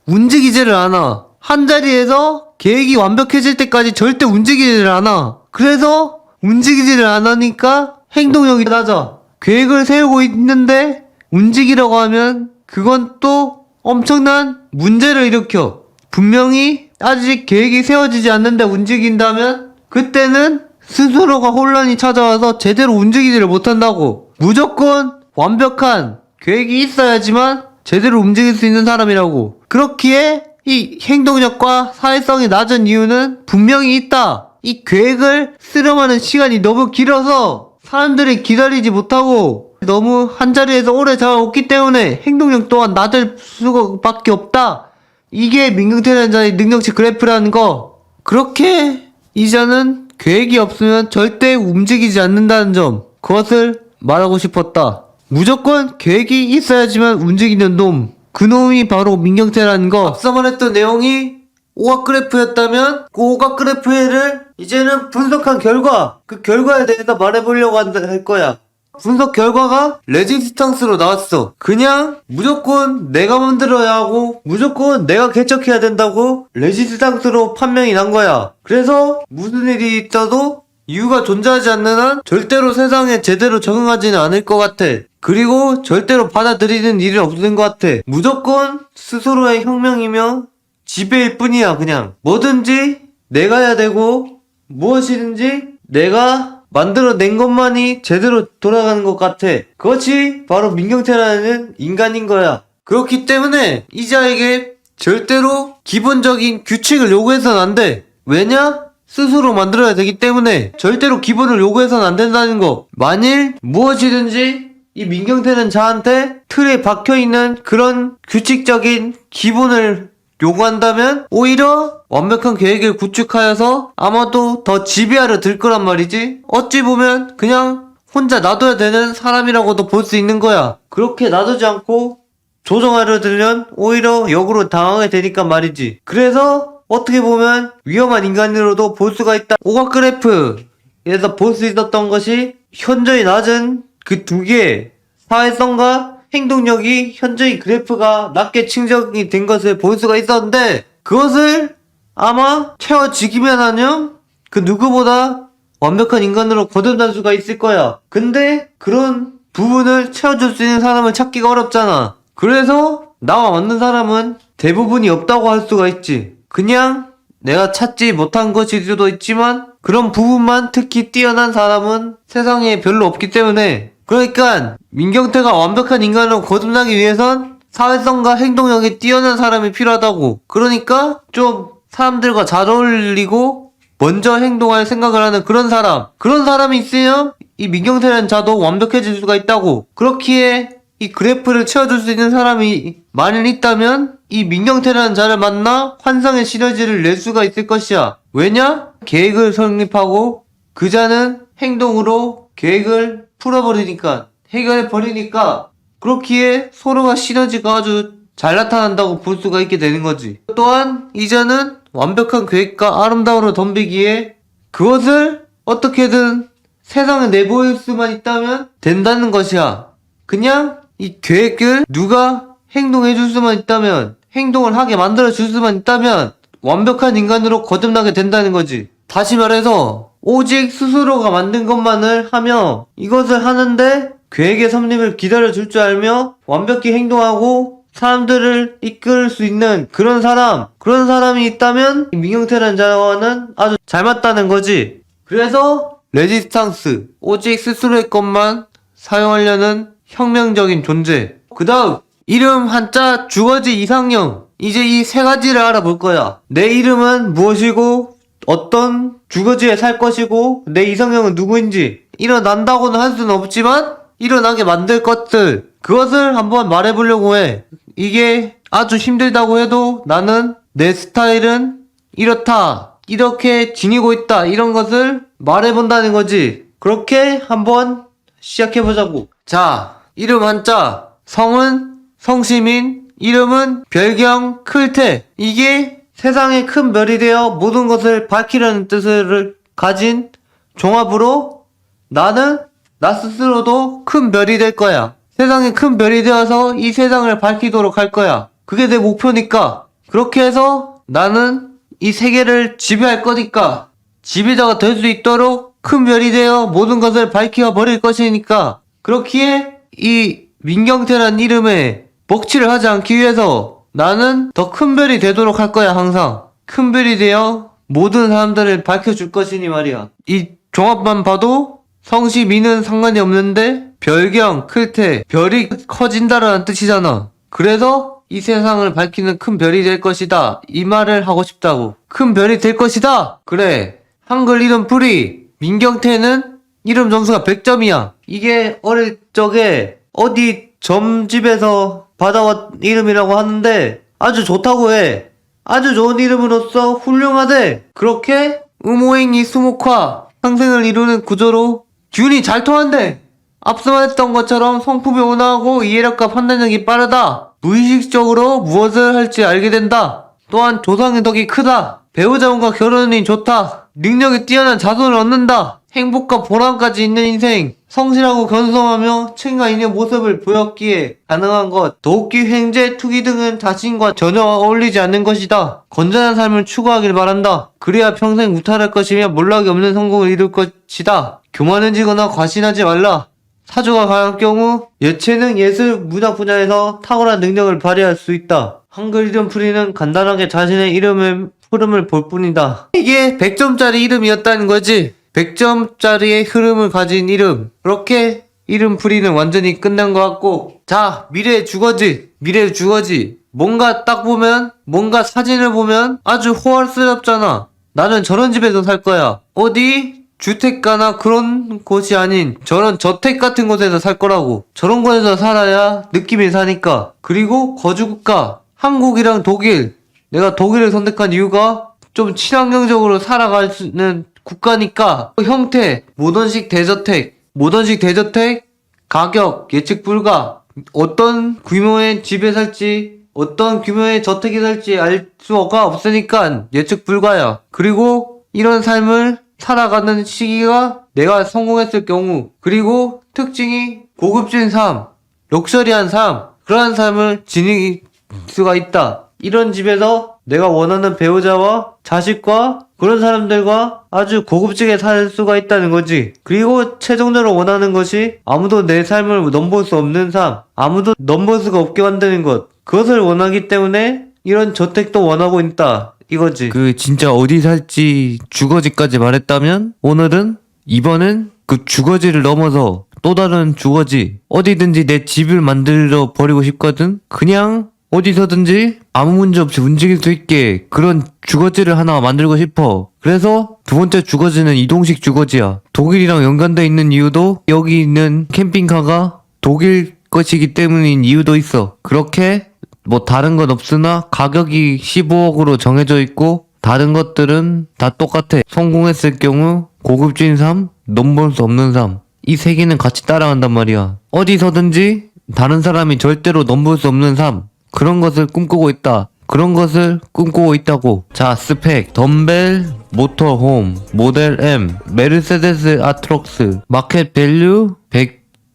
움직이지를 않아. 한자리에서 계획이 완벽해질 때까지 절대 움직이지를 않아. 그래서 움직이지를 않으니까 행동력이 낮아. 계획을 세우고 있는데 움직이려고 하면 그건 또 엄청난 문제를 일으켜. 분명히 아직 계획이 세워지지 않는데 움직인다면 그때는 스스로가 혼란이 찾아와서 제대로 움직이지를 못한다고. 무조건 완벽한 계획이 있어야지만 제대로 움직일 수 있는 사람이라고. 그렇기에 이 행동력과 사회성이 낮은 이유는 분명히 있다. 이 계획을 수렴하는 시간이 너무 길어서 사람들이 기다리지 못하고 너무 한자리에서 오래 잡아왔기 때문에 행동력 또한 낮을 수밖에 없다. 이게 민경태라는 자의 능력치 그래프라는 거. 그렇게 이자는 계획이 없으면 절대 움직이지 않는다는 점, 그것을 말하고 싶었다. 무조건 계획이 있어야지만 움직이는 놈, 그 놈이 바로 민경태라는 거. 앞서 말했던 내용이 오각 그래프였다면 그 오각 그래프를 이제는 분석한 결과, 그 결과에 대해서 말해보려고 할 거야. 분석 결과가 레지스탕스로 나왔어. 그냥 무조건 내가 만들어야 하고 무조건 내가 개척해야 된다고 레지스탕스로 판명이 난 거야. 그래서 무슨 일이 있어도 이유가 존재하지 않는 한 절대로 세상에 제대로 적응하지는 않을 것 같아. 그리고 절대로 받아들이는 일은 없는 것 같아. 무조건 스스로의 혁명이며 지배일 뿐이야. 그냥 뭐든지 내가 해야 되고 무엇이든지 내가 만들어낸 것만이 제대로 돌아가는 것 같아. 그것이 바로 민경태라는 인간인 거야. 그렇기 때문에 이자에게 절대로 기본적인 규칙을 요구해서는 안 돼. 왜냐? 스스로 만들어야 되기 때문에 절대로 기본을 요구해서는 안 된다는 거. 만일 무엇이든지 이 민경태는 자한테 틀에 박혀있는 그런 규칙적인 기본을 요구한다면 오히려 완벽한 계획을 구축하여서 아마도 더 지배하려 들 거란 말이지. 어찌 보면 그냥 혼자 놔둬야 되는 사람이라고도 볼 수 있는 거야. 그렇게 놔두지 않고 조정하려 들면 오히려 역으로 당하게 되니까 말이지. 그래서 어떻게 보면 위험한 인간으로도 볼 수가 있다. 오각 그래프에서 볼 수 있었던 것이 현저히 낮은 그 두 개의 사회성과 행동력이 현저히 그래프가 낮게 측정이 된 것을 볼 수가 있었는데, 그것을 아마 채워지기만 하면 그 누구보다 완벽한 인간으로 거듭날 수가 있을 거야. 근데 그런 부분을 채워줄 수 있는 사람을 찾기가 어렵잖아. 그래서 나와 맞는 사람은 대부분이 없다고 할 수가 있지. 그냥 내가 찾지 못한 것일 수도 있지만 그런 부분만 특히 뛰어난 사람은 세상에 별로 없기 때문에, 그러니까 민경태가 완벽한 인간으로 거듭나기 위해선 사회성과 행동력이 뛰어난 사람이 필요하다고. 그러니까 좀 사람들과 잘 어울리고 먼저 행동할 생각을 하는 그런 사람이 있으면 이 민경태라는 자도 완벽해질 수가 있다고. 그렇기에 이 그래프를 채워줄 수 있는 사람이 만일 있다면 이 민경태라는 자를 만나 환상의 시너지를 낼 수가 있을 것이야. 왜냐? 계획을 설립하고 그 자는 행동으로 계획을 풀어버리니까, 해결해버리니까, 그렇기에 서로가 시너지가 아주 잘 나타난다고 볼 수가 있게 되는 거지. 또한 이자는 완벽한 계획과 아름다움으로 덤비기에 그것을 어떻게든 세상에 내보일 수만 있다면 된다는 것이야. 그냥 이 계획을 누가 행동해줄 수만 있다면, 행동을 하게 만들어줄 수만 있다면 완벽한 인간으로 거듭나게 된다는 거지. 다시 말해서 오직 스스로가 만든 것만을 하며 이것을 하는데 계획의 성립을 기다려줄 줄 알며 완벽히 행동하고 사람들을 이끌 수 있는 그런 사람이 있다면 민경태라는 자와는 아주 잘 맞다는 거지. 그래서 레지스탕스, 오직 스스로의 것만 사용하려는 혁명적인 존재. 그 다음 이름 한자 주거지 이상형. 이제 이 세 가지를 알아볼 거야. 내 이름은 무엇이고 어떤 주거지에 살 것이고 내 이상형은 누구인지. 일어난다고는 할 수는 없지만 일어나게 만들 것들, 그것을 한번 말해보려고 해. 이게 아주 힘들다고 해도 나는 내 스타일은 이렇다, 이렇게 지니고 있다, 이런 것을 말해본다는 거지. 그렇게 한번 시작해보자고. 자, 이름 한자. 성은 성시민, 이름은 별경 클태. 이게 세상에 큰 별이 되어 모든 것을 밝히려는 뜻을 가진 종합으로 나는 나 스스로도 큰 별이 될 거야. 세상에 큰 별이 되어서 이 세상을 밝히도록 할 거야. 그게 내 목표니까. 그렇게 해서 나는 이 세계를 지배할 거니까, 지배자가 될 수 있도록 큰 별이 되어 모든 것을 밝혀 버릴 것이니까, 그렇기에 이 민경태란 이름에 먹칠을 하지 않기 위해서 나는 더 큰 별이 되도록 할 거야. 항상 큰 별이 되어 모든 사람들을 밝혀줄 것이니 말이야. 이 종합만 봐도 성시 민은 상관이 없는데 별경 클태, 별이 커진다라는 뜻이잖아. 그래서 이 세상을 밝히는 큰 별이 될 것이다, 이 말을 하고 싶다고. 큰 별이 될 것이다. 그래, 한글 이름 풀이. 민경태는 이름 점수가 100점이야. 이게 어릴 적에 어디 점집에서 받아온 이름이라고 하는데 아주 좋다고 해. 아주 좋은 이름으로서 훌륭하대. 그렇게 음오행이 수목화 상생을 이루는 구조로 균이 잘 통한대. 앞서 말했던 것처럼 성품이 온화하고 이해력과 판단력이 빠르다. 무의식적으로 무엇을 할지 알게 된다. 또한 조상의 덕이 크다. 배우자분과 결혼이 좋다. 능력이 뛰어난 자손을 얻는다. 행복과 보람까지 있는 인생. 성실하고 견성하며 책임감 있는 모습을 보였기에 가능한 것. 도끼, 횡재, 투기 등은 자신과 전혀 어울리지 않는 것이다. 건전한 삶을 추구하길 바란다. 그래야 평생 무탈할 것이며 몰락이 없는 성공을 이룰 것이다. 교만해지거나 과신하지 말라. 사주가 강할 경우 예체능, 예술, 문학 분야에서 탁월한 능력을 발휘할 수 있다. 한글 이름 풀이는 간단하게 자신의 이름의 흐름을 볼 뿐이다. 이게 100점짜리 이름이었다는 거지. 100점짜리의 흐름을 가진 이름. 그렇게 이름 풀이는 완전히 끝난 것 같고, 자, 미래의 주거지. 미래의 주거지. 뭔가 딱 보면, 뭔가 사진을 보면 아주 호화스럽잖아. 나는 저런 집에서 살 거야. 어디? 주택가나 그런 곳이 아닌 저런 저택 같은 곳에서 살 거라고. 저런 곳에서 살아야 느낌이 사니까. 그리고 거주국가 한국이랑 독일. 내가 독일을 선택한 이유가 좀 친환경적으로 살아갈 수 있는 국가니까. 형태 모던식 대저택. 모던식 대저택 가격 예측 불가. 어떤 규모의 집에 살지, 어떤 규모의 저택에 살지 알 수가 없으니까 예측 불가야. 그리고 이런 삶을 살아가는 시기가 내가 성공했을 경우, 그리고 특징이 고급진 삶, 럭셔리한 삶, 그러한 삶을 지닐 수가 있다. 이런 집에서 내가 원하는 배우자와 자식과 그런 사람들과 아주 고급지게 살 수가 있다는 거지. 그리고 최종적으로 원하는 것이 아무도 내 삶을 넘볼 수 없는 삶, 아무도 넘볼 수가 없게 만드는 것, 그것을 원하기 때문에 이런 저택도 원하고 있다. 이거지. 진짜 어디 살지 주거지까지 말했다면 이번은 그 주거지를 넘어서 또 다른 주거지, 어디든지 내 집을 만들어 버리고 싶거든. 그냥 어디서든지 아무 문제 없이 움직일 수 있게 그런 주거지를 하나 만들고 싶어. 그래서 두 번째 주거지는 이동식 주거지야. 독일이랑 연관돼 있는 이유도 여기 있는 캠핑카가 독일 것이기 때문인 이유도 있어. 그렇게 뭐 다른 건 없으나 가격이 15억으로 정해져 있고 다른 것들은 다 똑같아. 성공했을 경우 고급진 삶, 넘볼 수 없는 삶, 이 세 개는 같이 따라간단 말이야. 어디서든지 다른 사람이 절대로 넘볼 수 없는 삶, 그런 것을 꿈꾸고 있다. 그런 것을 꿈꾸고 있다고. 자, 스펙 덤벨 모터홈 모델 M 메르세데스 아트록스 마켓 밸류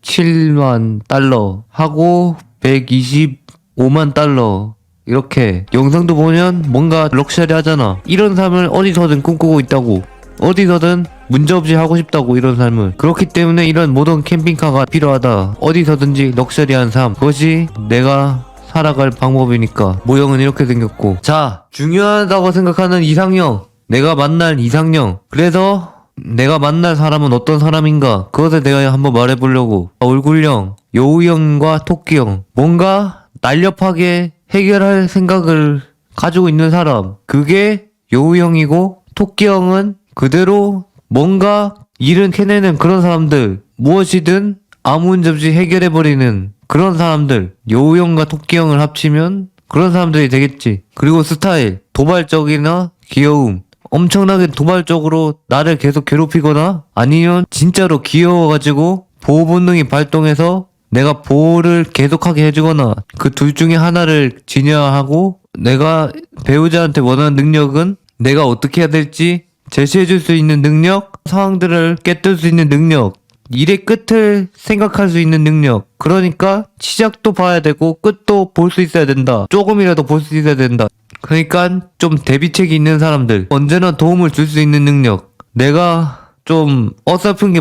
107만 달러 하고 125만 달러. 이렇게 영상도 보면 뭔가 럭셔리 하잖아. 이런 삶을 어디서든 꿈꾸고 있다고. 어디서든 문제없이 하고 싶다고. 이런 삶을. 그렇기 때문에 이런 모던 캠핑카가 필요하다. 어디서든지 럭셔리한 삶, 그것이 내가 살아갈 방법이니까. 모형은 이렇게 생겼고. 자, 중요하다고 생각하는 이상형, 내가 만날 이상형. 그래서 내가 만날 사람은 어떤 사람인가, 그것을 내가 한번 말해보려고. 얼굴형, 여우형과 토끼형. 뭔가 날렵하게 해결할 생각을 가지고 있는 사람, 그게 여우형이고, 토끼형은 그대로 뭔가 일은 캐내는 그런 사람들, 무엇이든 아무 문제 없이 해결해버리는 그런 사람들. 여우형과 토끼형을 합치면 그런 사람들이 되겠지. 그리고 스타일, 도발적이나 귀여움. 엄청나게 도발적으로 나를 계속 괴롭히거나 아니면 진짜로 귀여워가지고 보호 본능이 발동해서 내가 보호를 계속하게 해주거나, 그 둘 중에 하나를 진화하고, 내가 배우자한테 원하는 능력은 내가 어떻게 해야 될지 제시해줄 수 있는 능력, 상황들을 깨뜨릴 수 있는 능력, 일의 끝을 생각할 수 있는 능력. 그러니까 시작도 봐야 되고 끝도 볼 수 있어야 된다. 조금이라도 볼 수 있어야 된다. 그러니까 좀 대비책이 있는 사람들, 언제나 도움을 줄 수 있는 능력. 내가 좀 어설픈 게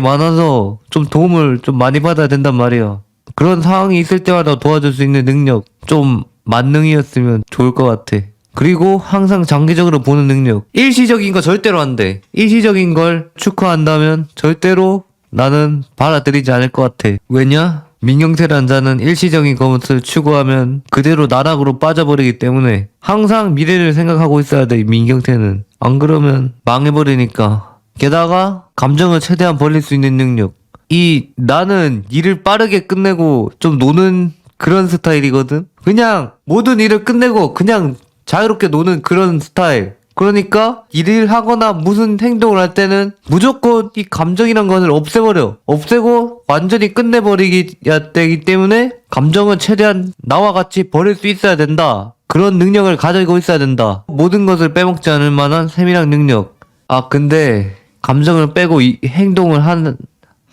많아서 좀 도움을 좀 많이 받아야 된단 말이야. 그런 상황이 있을 때마다 도와줄 수 있는 능력, 좀 만능이었으면 좋을 것 같아. 그리고 항상 장기적으로 보는 능력. 일시적인 거 절대로 안 돼. 일시적인 걸 축하한다면 절대로 나는 받아들이지 않을 것 같아. 왜냐? 민경태란 자는 일시적인 것을 추구하면 그대로 나락으로 빠져버리기 때문에 항상 미래를 생각하고 있어야 돼, 민경태는. 안 그러면 망해버리니까. 게다가 감정을 최대한 버릴 수 있는 능력. 나는 일을 빠르게 끝내고 좀 노는 그런 스타일이거든. 그냥 모든 일을 끝내고 그냥 자유롭게 노는 그런 스타일. 그러니까 일을 하거나 무슨 행동을 할 때는 무조건 이 감정이란 것을 없애버려. 없애고 완전히 끝내버리기야 되기 때문에 감정은 최대한 나와 같이 버릴 수 있어야 된다. 그런 능력을 가지고 있어야 된다. 모든 것을 빼먹지 않을 만한 세밀한 능력. 근데 감정을 빼고 이 행동을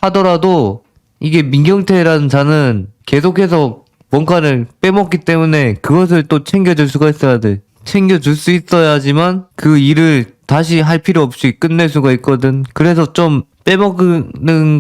하더라도 이게 민경태라는 자는 계속해서 뭔가를 빼먹기 때문에 그것을 또 챙겨줄 수가 있어야 돼. 챙겨줄 수 있어야지만 그 일을 다시 할 필요 없이 끝낼 수가 있거든. 그래서 좀 빼먹는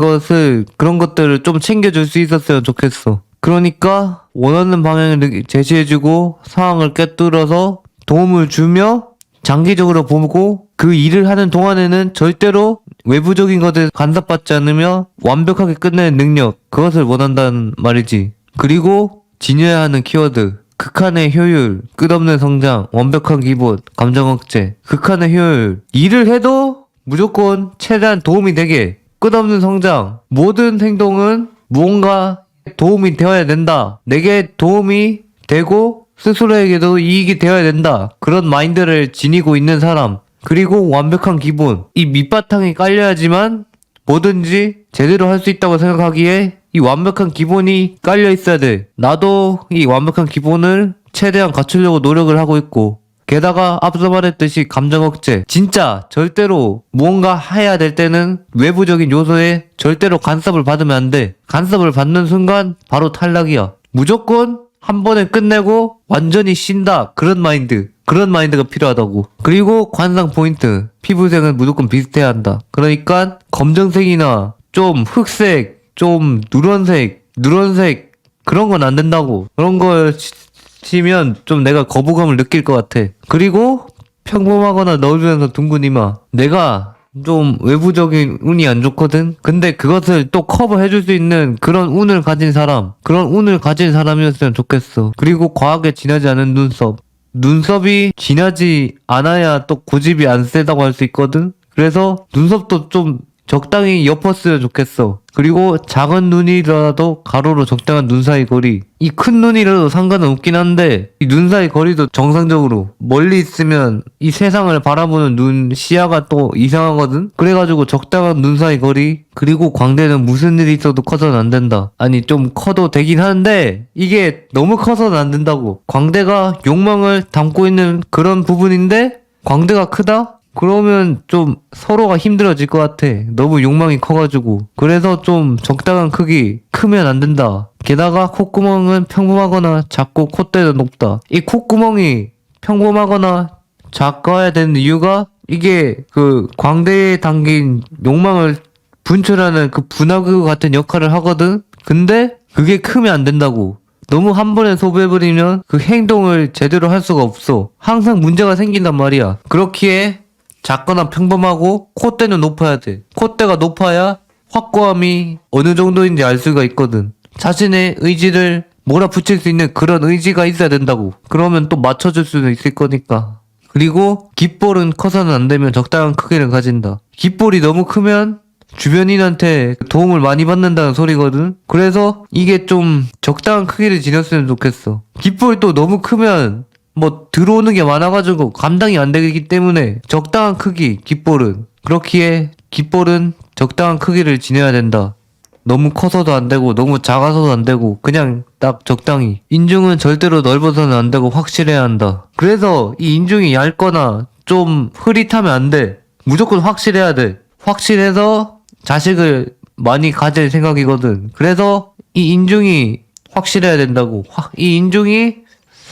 그런 것들을 좀 챙겨줄 수 있었으면 좋겠어. 그러니까 원하는 방향을 제시해주고 상황을 꿰뚫어서 도움을 주며 장기적으로 보고 그 일을 하는 동안에는 절대로 외부적인 것에 간섭받지 않으며 완벽하게 끝내는 능력, 그것을 원한다는 말이지. 그리고 지녀야 하는 키워드: 극한의 효율, 끝없는 성장, 완벽한 기본, 감정 억제. 극한의 효율. 일을 해도 무조건 최대한 도움이 되게. 끝없는 성장. 모든 행동은 무언가 도움이 되어야 된다. 내게 도움이 되고 스스로에게도 이익이 되어야 된다. 그런 마인드를 지니고 있는 사람. 그리고 완벽한 기본. 이 밑바탕이 깔려야지만 뭐든지 제대로 할 수 있다고 생각하기에 이 완벽한 기본이 깔려 있어야 돼. 나도 이 완벽한 기본을 최대한 갖추려고 노력을 하고 있고, 게다가 앞서 말했듯이 감정 억제. 진짜 절대로 무언가 해야 될 때는 외부적인 요소에 절대로 간섭을 받으면 안 돼. 간섭을 받는 순간 바로 탈락이야. 무조건 한 번에 끝내고 완전히 쉰다. 그런 마인드가 필요하다고. 그리고 관상 포인트. 피부색은 무조건 비슷해야 한다. 그러니까 검정색이나 좀 흑색, 좀 누런색 그런 건 안 된다고. 그런 걸 치면 좀 내가 거부감을 느낄 것 같아. 그리고 평범하거나 넓으면서 둥근 이마. 내가 좀 외부적인 운이 안 좋거든. 근데 그것을 또 커버해줄 수 있는 그런 운을 가진 사람이었으면 좋겠어. 그리고 과하게 진하지 않은 눈썹이 진하지 않아야 또 고집이 안 세다고 할 수 있거든. 그래서 눈썹도 좀 적당히 옅었으면 좋겠어. 그리고 작은 눈이라도 가로로 적당한 눈 사이 거리. 이 큰 눈이라도 상관은 없긴 한데 이 눈 사이 거리도 정상적으로. 멀리 있으면 이 세상을 바라보는 눈 시야가 또 이상하거든. 그래가지고 적당한 눈 사이 거리. 그리고 광대는 무슨 일이 있어도 커서는 안 된다. 아니 좀 커도 되긴 하는데 이게 너무 커서는 안 된다고. 광대가 욕망을 담고 있는 그런 부분인데 광대가 크다? 그러면 좀 서로가 힘들어질 것 같아. 너무 욕망이 커가지고. 그래서 좀 적당한 크기. 크면 안 된다. 게다가 콧구멍은 평범하거나 작고 콧대도 높다. 이 콧구멍이 평범하거나 작아야 되는 이유가 이게 그 광대에 담긴 욕망을 분출하는 그 분화구 같은 역할을 하거든. 근데 그게 크면 안 된다고. 너무 한 번에 소비해버리면 그 행동을 제대로 할 수가 없어. 항상 문제가 생긴단 말이야. 그렇기에 작거나 평범하고 콧대는 높아야 돼. 콧대가 높아야 확고함이 어느 정도인지 알 수가 있거든. 자신의 의지를 몰아붙일 수 있는 그런 의지가 있어야 된다고. 그러면 또 맞춰줄 수는 있을 거니까. 그리고 귓볼은 커서는 안 되면 적당한 크기를 가진다. 귓볼이 너무 크면 주변인한테 도움을 많이 받는다는 소리거든. 그래서 이게 좀 적당한 크기를 지녔으면 좋겠어. 귓볼이 또 너무 크면 뭐 들어오는 게 많아가지고 감당이 안 되기 때문에 적당한 크기, 귓볼은. 그렇기에 귓볼은 적당한 크기를 지녀야 된다. 너무 커서도 안 되고 너무 작아서도 안 되고 그냥 딱 적당히. 인중은 절대로 넓어서는 안 되고 확실해야 한다. 그래서 이 인중이 얇거나 좀 흐릿하면 안 돼. 무조건 확실해야 돼. 확실해서 자식을 많이 가질 생각이거든. 그래서 이 인중이 확실해야 된다고. 이 인중이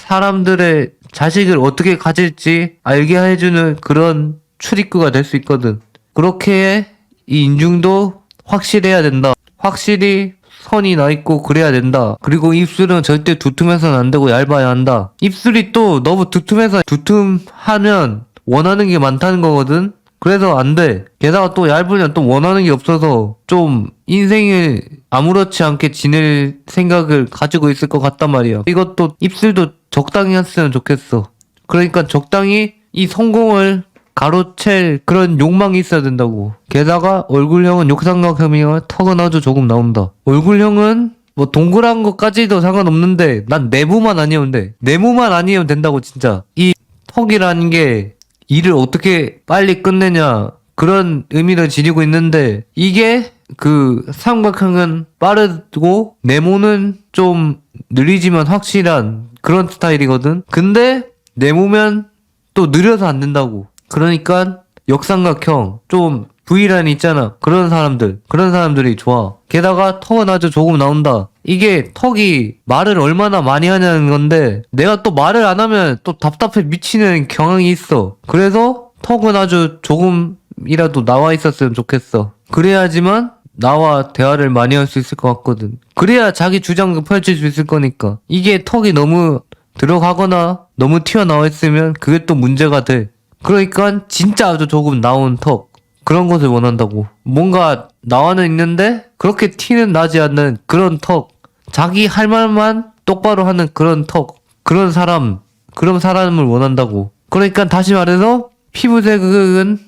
사람들의 자식을 어떻게 가질지 알게 해주는 그런 출입구가 될 수 있거든. 그렇게 이 인중도 확실해야 된다. 확실히 선이 나 있고 그래야 된다. 그리고 입술은 절대 두툼해서는 안 되고 얇아야 한다. 입술이 또 너무 두툼하면 원하는 게 많다는 거거든. 그래서 안 돼. 게다가 또 얇으면 또 원하는 게 없어서 좀 인생을 아무렇지 않게 지낼 생각을 가지고 있을 것 같단 말이야. 이것도 입술도 적당히 했으면 좋겠어. 그러니까 적당히 이 성공을 가로챌 그런 욕망이 있어야 된다고. 게다가 얼굴형은 역삼각형이야. 턱은 아주 조금 나온다. 얼굴형은 뭐 동그란 것까지도 상관없는데 난 내부만 아니면 돼. 내부만 아니면 된다고 진짜. 이 턱이라는 게 일을 어떻게 빨리 끝내냐 그런 의미를 지니고 있는데 이게 그 삼각형은 빠르고 네모는 좀 느리지만 확실한 그런 스타일이거든. 근데 네모면 또 느려서 안 된다고. 그러니까 역삼각형 좀 V라인 있잖아. 그런 사람들이 좋아. 게다가 턱은 아주 조금 나온다. 이게 턱이 말을 얼마나 많이 하냐는 건데 내가 또 말을 안 하면 또 답답해 미치는 경향이 있어. 그래서 턱은 아주 조금이라도 나와 있었으면 좋겠어. 그래야지만 나와 대화를 많이 할 수 있을 것 같거든. 그래야 자기 주장도 펼칠 수 있을 거니까. 이게 턱이 너무 들어가거나 너무 튀어나와 있으면 그게 또 문제가 돼. 그러니까 진짜 아주 조금 나온 턱. 그런 것을 원한다고. 뭔가 나와는 있는데 그렇게 티는 나지 않는 그런 턱. 자기 할 말만 똑바로 하는 그런 턱. 그런 사람을 원한다고. 그러니까 다시 말해서 피부색은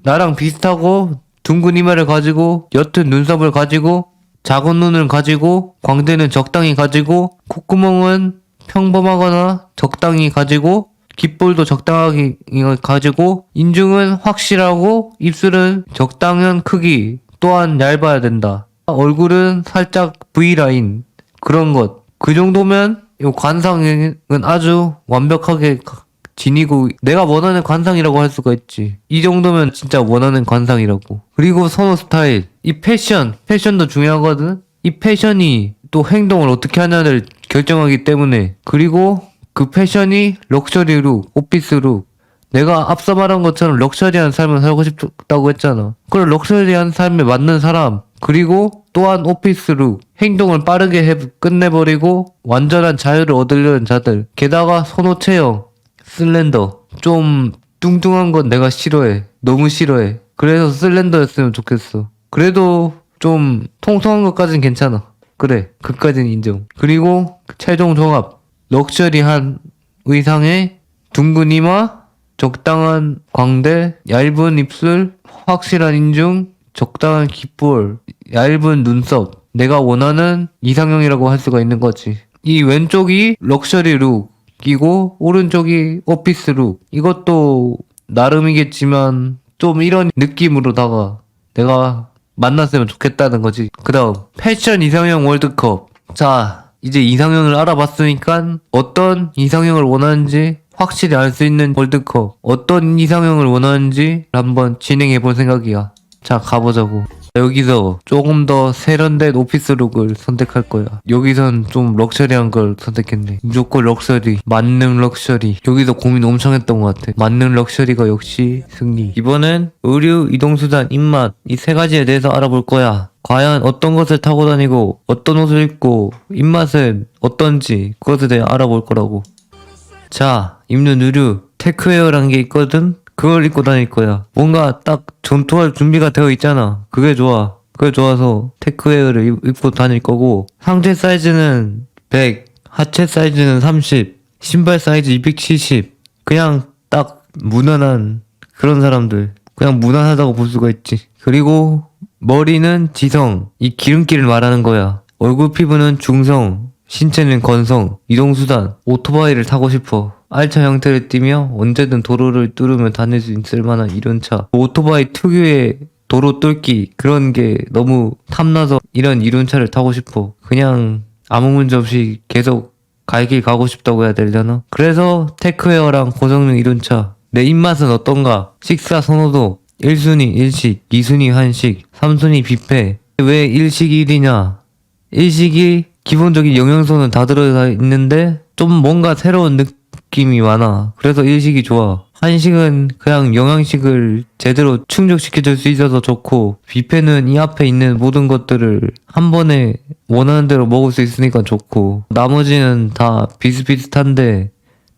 나랑 비슷하고 둥근 이마를 가지고 옅은 눈썹을 가지고 작은 눈을 가지고 광대는 적당히 가지고 콧구멍은 평범하거나 적당히 가지고 귓볼도 적당하게 가지고 인중은 확실하고 입술은 적당한 크기 또한 얇아야 된다. 얼굴은 살짝 V라인 그런 것. 그 정도면 이 관상은 아주 완벽하게 지니고 내가 원하는 관상이라고 할 수가 있지. 이 정도면 진짜 원하는 관상이라고. 그리고 선호 스타일. 이 패션도 중요하거든. 이 패션이 또 행동을 어떻게 하냐를 결정하기 때문에. 그리고 그 패션이 럭셔리 룩, 오피스 룩. 내가 앞서 말한 것처럼 럭셔리한 삶을 살고 싶다고 했잖아. 그런 럭셔리한 삶에 맞는 사람. 그리고 또한 오피스 룩. 행동을 빠르게 끝내버리고 완전한 자유를 얻으려는 자들. 게다가 선호 체형. 슬렌더. 좀 뚱뚱한 건 내가 싫어해. 너무 싫어해. 그래서 슬렌더였으면 좋겠어. 그래도 좀 통통한 것까진 괜찮아. 그래. 그까진 인정. 그리고 최종 종합. 럭셔리한 의상에 둥근 이마, 적당한 광대, 얇은 입술, 확실한 인중, 적당한 귓볼, 얇은 눈썹. 내가 원하는 이상형이라고 할 수가 있는 거지. 이 왼쪽이 럭셔리 룩이고 오른쪽이 오피스 룩. 이것도 나름이겠지만 좀 이런 느낌으로다가 내가 만났으면 좋겠다는 거지. 그 다음 패션 이상형 월드컵. 자, 이제 이상형을 알아봤으니까 어떤 이상형을 원하는지 확실히 알 수 있는 월드컵. 어떤 이상형을 원하는지 한번 진행해 볼 생각이야. 자, 가보자고. 여기서 조금 더 세련된 오피스 룩을 선택할 거야. 여기선 좀 럭셔리한 걸 선택했네. 무조건 럭셔리. 만능 럭셔리. 여기서 고민 엄청 했던 것 같아. 만능 럭셔리가 역시 승리. 이번엔 의류, 이동수단, 입맛 이 세 가지에 대해서 알아볼 거야. 과연 어떤 것을 타고 다니고 어떤 옷을 입고 입맛은 어떤지 그것에 대해 알아볼 거라고. 자, 입는 의류 테크웨어라는 게 있거든. 그걸 입고 다닐 거야. 뭔가 딱 전투할 준비가 되어 있잖아. 그게 좋아. 그게 좋아서 테크웨어를 입고 다닐 거고, 상체 사이즈는 100, 하체 사이즈는 30, 신발 사이즈 270. 그냥 딱 무난한 그런 사람들. 그냥 무난하다고 볼 수가 있지. 그리고 머리는 지성. 이 기름기를 말하는 거야. 얼굴 피부는 중성. 신체는 건성. 이동수단. 오토바이를 타고 싶어. 알차 형태를 띠며 언제든 도로를 뚫으면 다닐 수 있을 만한 이륜차. 오토바이 특유의 도로 뚫기 그런 게 너무 탐나서 이런 이륜차를 타고 싶어. 그냥 아무 문제 없이 계속 갈 길 가고 싶다고 해야 되려나? 그래서 테크웨어랑 고성능 이륜차. 내 입맛은 어떤가? 식사 선호도 1순위 일식, 2순위 한식, 3순위 뷔페. 왜 일식이 1위냐? 일식이 기본적인 영양소는 다 들어가 있는데 좀 뭔가 새로운 느낌이 많아. 그래서 일식이 좋아. 한식은 그냥 영양식을 제대로 충족시켜줄 수 있어서 좋고, 뷔페는 이 앞에 있는 모든 것들을 한 번에 원하는 대로 먹을 수 있으니까 좋고, 나머지는 다 비슷비슷한데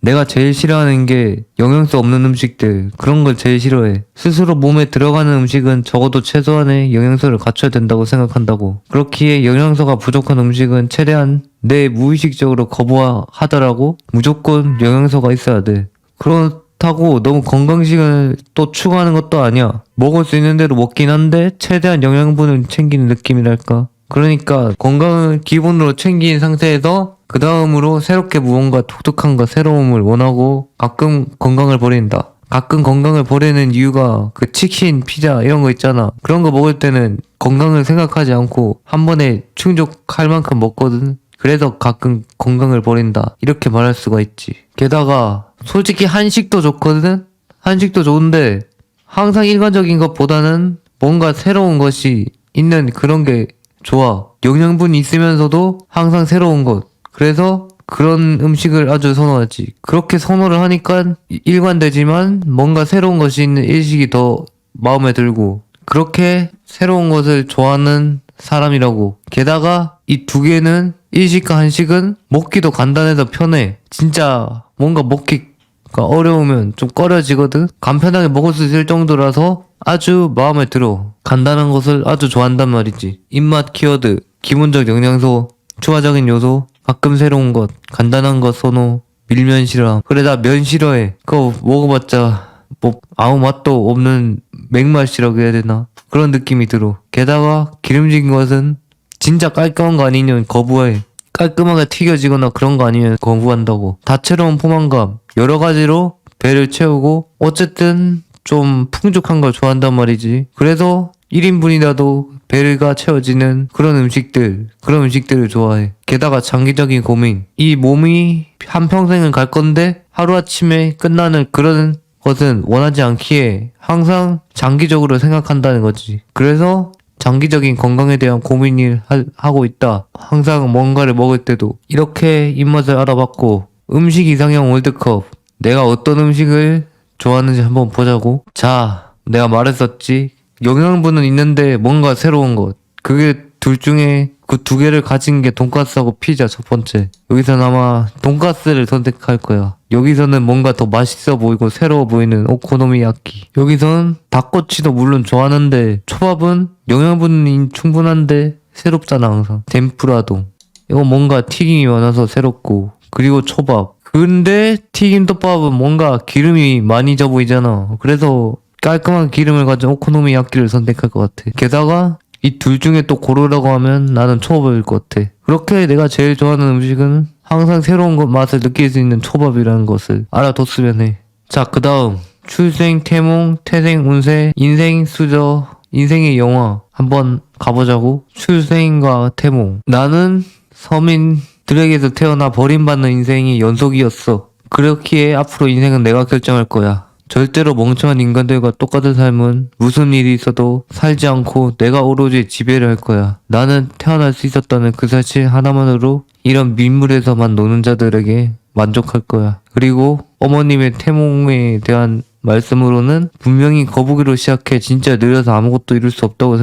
내가 제일 싫어하는 게 영양소 없는 음식들. 그런 걸 제일 싫어해. 스스로 몸에 들어가는 음식은 적어도 최소한의 영양소를 갖춰야 된다고 생각한다고. 그렇기에 영양소가 부족한 음식은 최대한 내 무의식적으로 거부하더라고. 무조건 영양소가 있어야 돼. 그렇다 그렇다고 너무 건강식을 또 추구하는 것도 아니야. 먹을 수 있는 대로 먹긴 한데 최대한 영양분을 챙기는 느낌이랄까. 그러니까 건강을 기본으로 챙긴 상태에서 그 다음으로 새롭게 무언가 독특한가 새로움을 원하고 가끔 건강을 버린다. 가끔 건강을 버리는 이유가 그 치킨, 피자 이런 거 있잖아. 그런 거 먹을 때는 건강을 생각하지 않고 한 번에 충족할 만큼 먹거든. 그래서 가끔 건강을 버린다. 이렇게 말할 수가 있지. 게다가 솔직히 한식도 좋거든? 한식도 좋은데 항상 일반적인 것보다는 뭔가 새로운 것이 있는 그런 게 좋아. 영양분이 있으면서도 항상 새로운 것. 그래서 그런 음식을 아주 선호하지. 그렇게 선호를 하니까 일관되지만 뭔가 새로운 것이 있는 일식이 더 마음에 들고 그렇게 새로운 것을 좋아하는 사람이라고. 게다가 이 두 개는 일식과 한식은 먹기도 간단해서 편해. 진짜 뭔가 먹기가 어려우면 좀 꺼려지거든. 간편하게 먹을 수 있을 정도라서 아주 마음에 들어. 간단한 것을 아주 좋아한단 말이지. 입맛 키워드, 기본적 영양소, 추가적인 요소, 가끔 새로운 것, 간단한 것 선호, 밀면 싫어. 그래 나 면 싫어해. 그거 먹어봤자 뭐 아무 맛도 없는 맥맛이라고 해야 되나? 그런 느낌이 들어. 게다가 기름진 것은 진짜 깔끔한 거 아니면 거부해. 깔끔하게 튀겨지거나 그런 거 아니면 거부한다고. 다채로운 포만감, 여러 가지로 배를 채우고 어쨌든 좀 풍족한 걸 좋아한단 말이지. 그래서 1인분이라도 배가 채워지는 그런 음식들을 좋아해. 게다가 장기적인 고민. 이 몸이 한평생을 갈 건데 하루아침에 끝나는 그런 것은 원하지 않기에 항상 장기적으로 생각한다는 거지. 그래서 장기적인 건강에 대한 고민을 하고 있다. 항상 뭔가를 먹을 때도 이렇게 입맛을 알아봤고 음식 이상형 월드컵. 내가 어떤 음식을 좋아하는지 한번 보자고. 자, 내가 말했었지. 영양분은 있는데 뭔가 새로운 것. 그게 둘 중에 그 두 개를 가진 게 돈까스하고 피자 첫 번째. 여기서는 아마 돈까스를 선택할 거야. 여기서는 뭔가 더 맛있어 보이고 새로워 보이는 오코노미야끼. 여기서는 닭꼬치도 물론 좋아하는데 초밥은 영양분이 충분한데 새롭잖아 항상. 덴푸라도. 이거 뭔가 튀김이 많아서 새롭고. 그리고 초밥. 근데 튀김덮밥은 뭔가 기름이 많이 져 보이잖아. 그래서 깔끔한 기름을 가진 오코노미야끼를 선택할 것 같아. 게다가 이 둘 중에 또 고르라고 하면 나는 초밥일 것 같아. 그렇게 내가 제일 좋아하는 음식은 항상 새로운 것 맛을 느낄 수 있는 초밥이라는 것을 알아뒀으면 해. 자, 그 다음 출생, 태몽, 태생, 운세, 인생, 수저, 인생의 영화 한번 가보자고. 출생과 태몽. 나는 서민들에게서 태어나 버림받는 인생이 연속이었어. 그렇기에 앞으로 인생은 내가 결정할 거야. 절대로 멍청한 인간들과 똑같은 삶은 무슨 일이 있어도 살지 않고 내가 오로지 지배를 할 거야. 나는 태어날 수 있었다는 그 사실 하나만으로 이런 민물에서만 노는 자들에게 만족할 거야. 그리고 어머님의 태몽에 대한 말씀으로는 분명히 거북이로 시작해 진짜 느려서 아무것도 이룰 수 없다고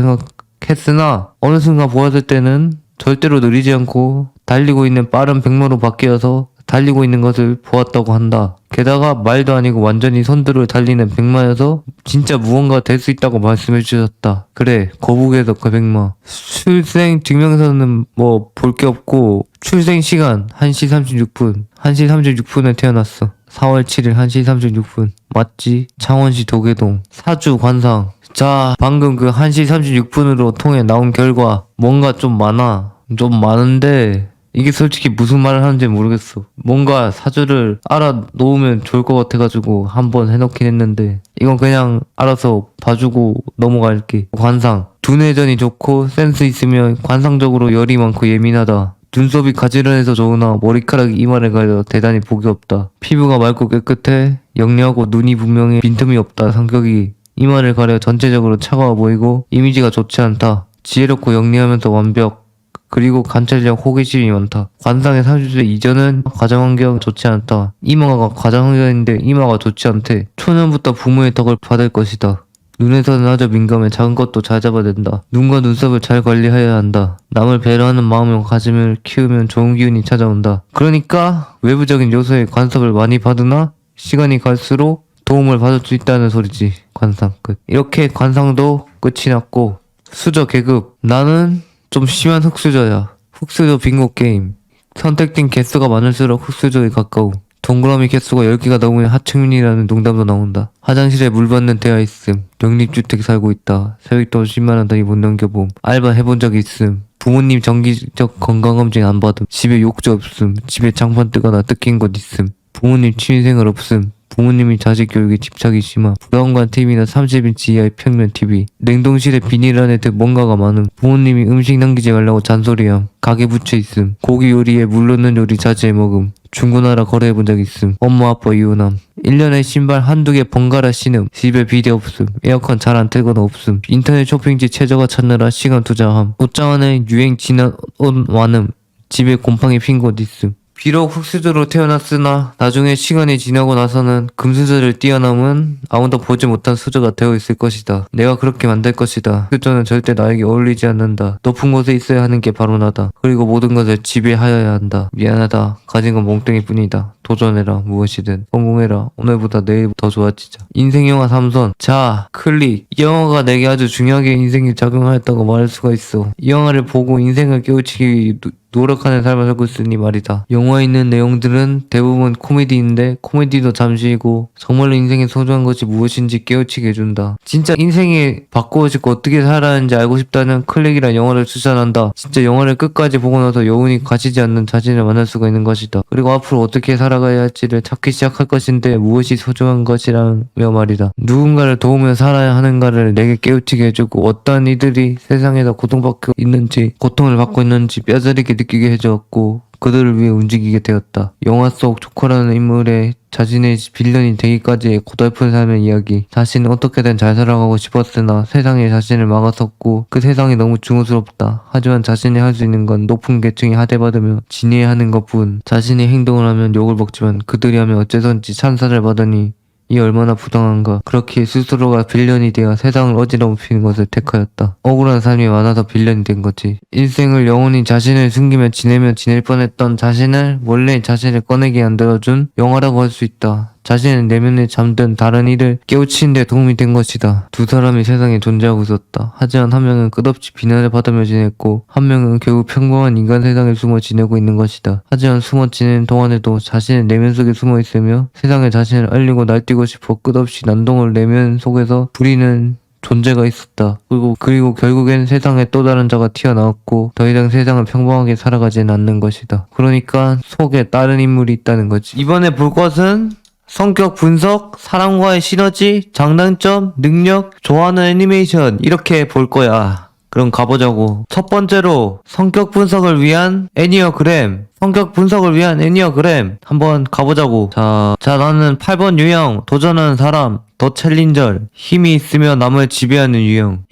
생각했으나 어느 순간 보았을 때는 절대로 느리지 않고 달리고 있는 빠른 백마로 바뀌어서 달리고 있는 것을 보았다고 한다. 게다가 말도 아니고 완전히 선두를 달리는 백마여서 진짜 무언가 될 수 있다고 말씀해 주셨다. 그래, 거북에서 그 백마. 출생 증명서는 뭐 볼 게 없고 출생 시간 1시 36분. 1시 36분에 태어났어. 4월 7일 1시 36분. 맞지? 창원시 도계동. 사주 관상. 자, 방금 그 1시 36분으로 통해 나온 결과 뭔가 좀 많아. 좀 많은데 이게 솔직히 무슨 말을 하는지 모르겠어. 뭔가 사주를 알아놓으면 좋을 것 같아가지고 한번 해놓긴 했는데 이건 그냥 알아서 봐주고 넘어갈게. 관상. 두뇌전이 좋고 센스 있으면 관상적으로 열이 많고 예민하다. 눈썹이 가지런해서 좋으나 머리카락이 이마를 가려 대단히 복이 없다. 피부가 맑고 깨끗해 영리하고 눈이 분명히 빈틈이 없다. 성격이 이마를 가려 전체적으로 차가워 보이고 이미지가 좋지 않다. 지혜롭고 영리하면서 완벽. 그리고 관찰력, 호기심이 많다. 관상의 30세 이전은 가정환경 좋지 않다. 이마가 가정환경인데 이마가 좋지 않대. 초년부터 부모의 덕을 받을 것이다. 눈에서는 아주 민감해. 작은 것도 잘 잡아낸다. 눈과 눈썹을 잘 관리해야 한다. 남을 배려하는 마음을 가짐을 키우면 좋은 기운이 찾아온다. 그러니까 외부적인 요소에 간섭을 많이 받으나 시간이 갈수록 도움을 받을 수 있다는 소리지. 관상 끝. 이렇게 관상도 끝이 났고 수저 계급. 나는 좀 심한 흑수저야. 흑수저 빙고 게임. 선택된 개수가 많을수록 흑수저에 가까움. 동그라미 개수가 10개가 넘으면 하층민이라는 농담도 나온다. 화장실에 물 받는 데가 있음. 영립주택 살고 있다. 세액도 10만원 단위 못 넘겨봄. 알바 해본 적 있음. 부모님 정기적 건강검진 안 받음. 집에 욕조 없음. 집에 장판 뜨거나 뜯긴 곳 있음. 부모님 취미생활 없음. 부모님이 자식 교육에 집착이 심함. 브라운관 TV나 30인치 이하의 평면 TV. 냉동실에 비닐 안에 뭔가가 많음. 부모님이 음식 남기지 말라고 잔소리함. 가게 부채 있음. 고기 요리에 물 넣는 요리 자제해 먹음. 중고나라 거래해본 적 있음. 엄마 아빠 이혼함. 1년에 신발 한두 개 번갈아 신음. 집에 비데 없음. 에어컨 잘 안 틀거나 없음. 인터넷 쇼핑지 최저가 찾느라 시간 투자함. 옷장 안에 유행 지난 옷 많음. 집에 곰팡이 핀 곳 있음. 비록 흑수저로 태어났으나 나중에 시간이 지나고 나서는 금수저를 뛰어넘은 아무도 보지 못한 수저가 되어 있을 것이다. 내가 그렇게 만들 것이다. 흑수저는 절대 나에게 어울리지 않는다. 높은 곳에 있어야 하는 게 바로 나다. 그리고 모든 것을 지배하여야 한다. 미안하다. 가진 건 몽둥이뿐이다. 도전해라. 무엇이든 성공해라. 오늘보다 내일 더 좋아지자. 인생영화 3선. 자, 클릭. 이 영화가 내게 아주 중요하게 인생에 작용하였다고 말할 수가 있어. 이 영화를 보고 인생을 깨우치기 노력하는 삶을 살고 있으니 말이다. 영화에 있는 내용들은 대부분 코미디인데 코미디도 잠시이고 정말로 인생에 소중한 것이 무엇인지 깨우치게 해준다. 진짜 인생이 바꾸어지고 어떻게 살아야 하는지 알고 싶다는 클릭이란 영화를 추천한다. 진짜 영화를 끝까지 보고 나서 여운이 가시지 않는 자신을 만날 수가 있는 것이다. 그리고 앞으로 어떻게 살아가야 할지를 찾기 시작할 것인데 무엇이 소중한 것이라며 말이다. 누군가를 도우며 살아야 하는가를 내게 깨우치게 해주고 어떠한 이들이 세상에서 고통받고 있는지 고통을 받고 있는지 뼈저리게 느끼게 해주었고 그들을 위해 움직이게 되었다. 영화 속 조커라는 인물의 자신의 빌런이 되기까지의 고달픈 삶의 이야기. 자신은 어떻게든 잘 살아가고 싶었으나 세상에 자신을 막아섰고 그 세상이 너무 중후스럽다. 하지만 자신이 할 수 있는 건 높은 계층이 하대받으며 지내야 하는 것뿐. 자신이 행동을 하면 욕을 먹지만 그들이 하면 어째선지 찬사를 받으니 이 얼마나 부당한가. 그렇게 스스로가 빌런이 되어 세상을 어지럽히는 것을 택하였다. 억울한 삶이 많아서 빌런이 된 거지. 일생을 영원히 자신을 숨기며 지내며 지낼 뻔했던 자신을 원래 자신을 꺼내게 만들어준 영화라고 할 수 있다. 자신의 내면에 잠든 다른 이를 깨우치는 데 도움이 된 것이다. 두 사람이 세상에 존재하고 있었다. 하지만 한 명은 끝없이 비난을 받으며 지냈고 한 명은 결국 평범한 인간 세상에 숨어 지내고 있는 것이다. 하지만 숨어 지내는 동안에도 자신의 내면 속에 숨어 있으며 세상에 자신을 알리고 날뛰고 싶어 끝없이 난동을 내면 속에서 부리는 존재가 있었다. 그리고 결국엔 세상에 또 다른 자가 튀어나왔고 더 이상 세상을 평범하게 살아가지는 않는 것이다. 그러니까 속에 다른 인물이 있다는 거지. 이번에 볼 것은 성격 분석, 사람과의 시너지, 장단점, 능력, 좋아하는 애니메이션 이렇게 볼 거야. 그럼 가보자고. 첫 번째로 성격 분석을 위한 애니어그램. 성격 분석을 위한 애니어그램 한번 가보자고. 자 나는 8번 유형, 도전하는 사람, 더 챌린저, 힘이 있으며 남을 지배하는 유형.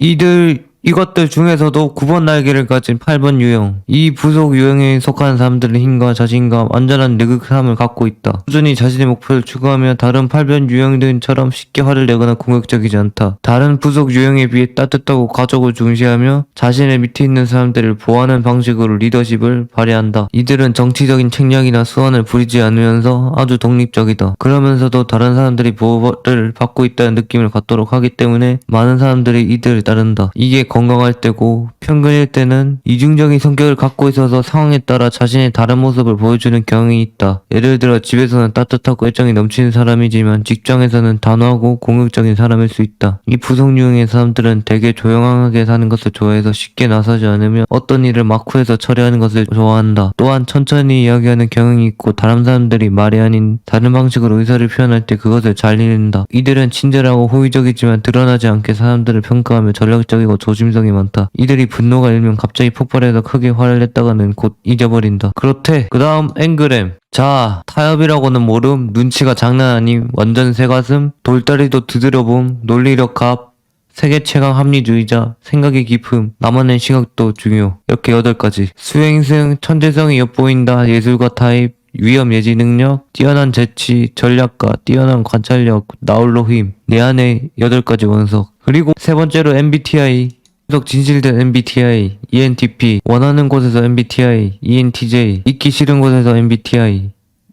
이것들 중에서도 9번 날개를 가진 8번 유형. 이 부속 유형에 속하는 사람들은 힘과 자신감, 안전한 느긋함을 갖고 있다. 꾸준히 자신의 목표를 추구하며 다른 8번 유형들처럼 쉽게 화를 내거나 공격적이지 않다. 다른 부속 유형에 비해 따뜻하고 가족을 중시하며 자신의 밑에 있는 사람들을 보호하는 방식으로 리더십을 발휘한다. 이들은 정치적인 책략이나 수완을 부리지 않으면서 아주 독립적이다. 그러면서도 다른 사람들이 보호를 받고 있다는 느낌을 갖도록 하기 때문에 많은 사람들이 이들을 따른다. 이게 건강할 때고 평균일 때는 이중적인 성격을 갖고 있어서 상황에 따라 자신의 다른 모습을 보여주는 경향이 있다. 예를 들어 집에서는 따뜻하고 애정이 넘치는 사람이지만 직장에서는 단호하고 공격적인 사람일 수 있다. 이 부속 유형의 사람들은 되게 조용하게 사는 것을 좋아해서 쉽게 나서지 않으며 어떤 일을 마쿠해서 처리하는 것을 좋아한다. 또한 천천히 이야기하는 경향이 있고 다른 사람들이 말이 아닌 다른 방식으로 의사를 표현할 때 그것을 잘 읽는다. 이들은 친절하고 호의적이지만 드러나지 않게 사람들을 평가하며 전략적이고 조심성이 많다. 이들이 분노가 일면 갑자기 폭발해서 크게 화를 냈다가는 곧 잊어버린다. 그렇대. 그 다음 앵그램. 자, 타협이라고는 모름, 눈치가 장난 아님, 완전 새가슴, 돌다리도 두드려봄, 논리력 갑, 세계 최강 합리주의자, 생각의 깊음, 나만의 시각도 중요. 이렇게 8가지. 수행승, 천재성이 엿보인다, 예술가 타입, 위험 예지 능력, 뛰어난 재치, 전략가, 뛰어난 관찰력, 나홀로 힘, 내 안에 8가지 원석. 그리고 세 번째로 MBTI, 계속 진실된 MBTI, ENTP, 원하는 곳에서 MBTI, ENTJ, 있기 싫은 곳에서 MBTI,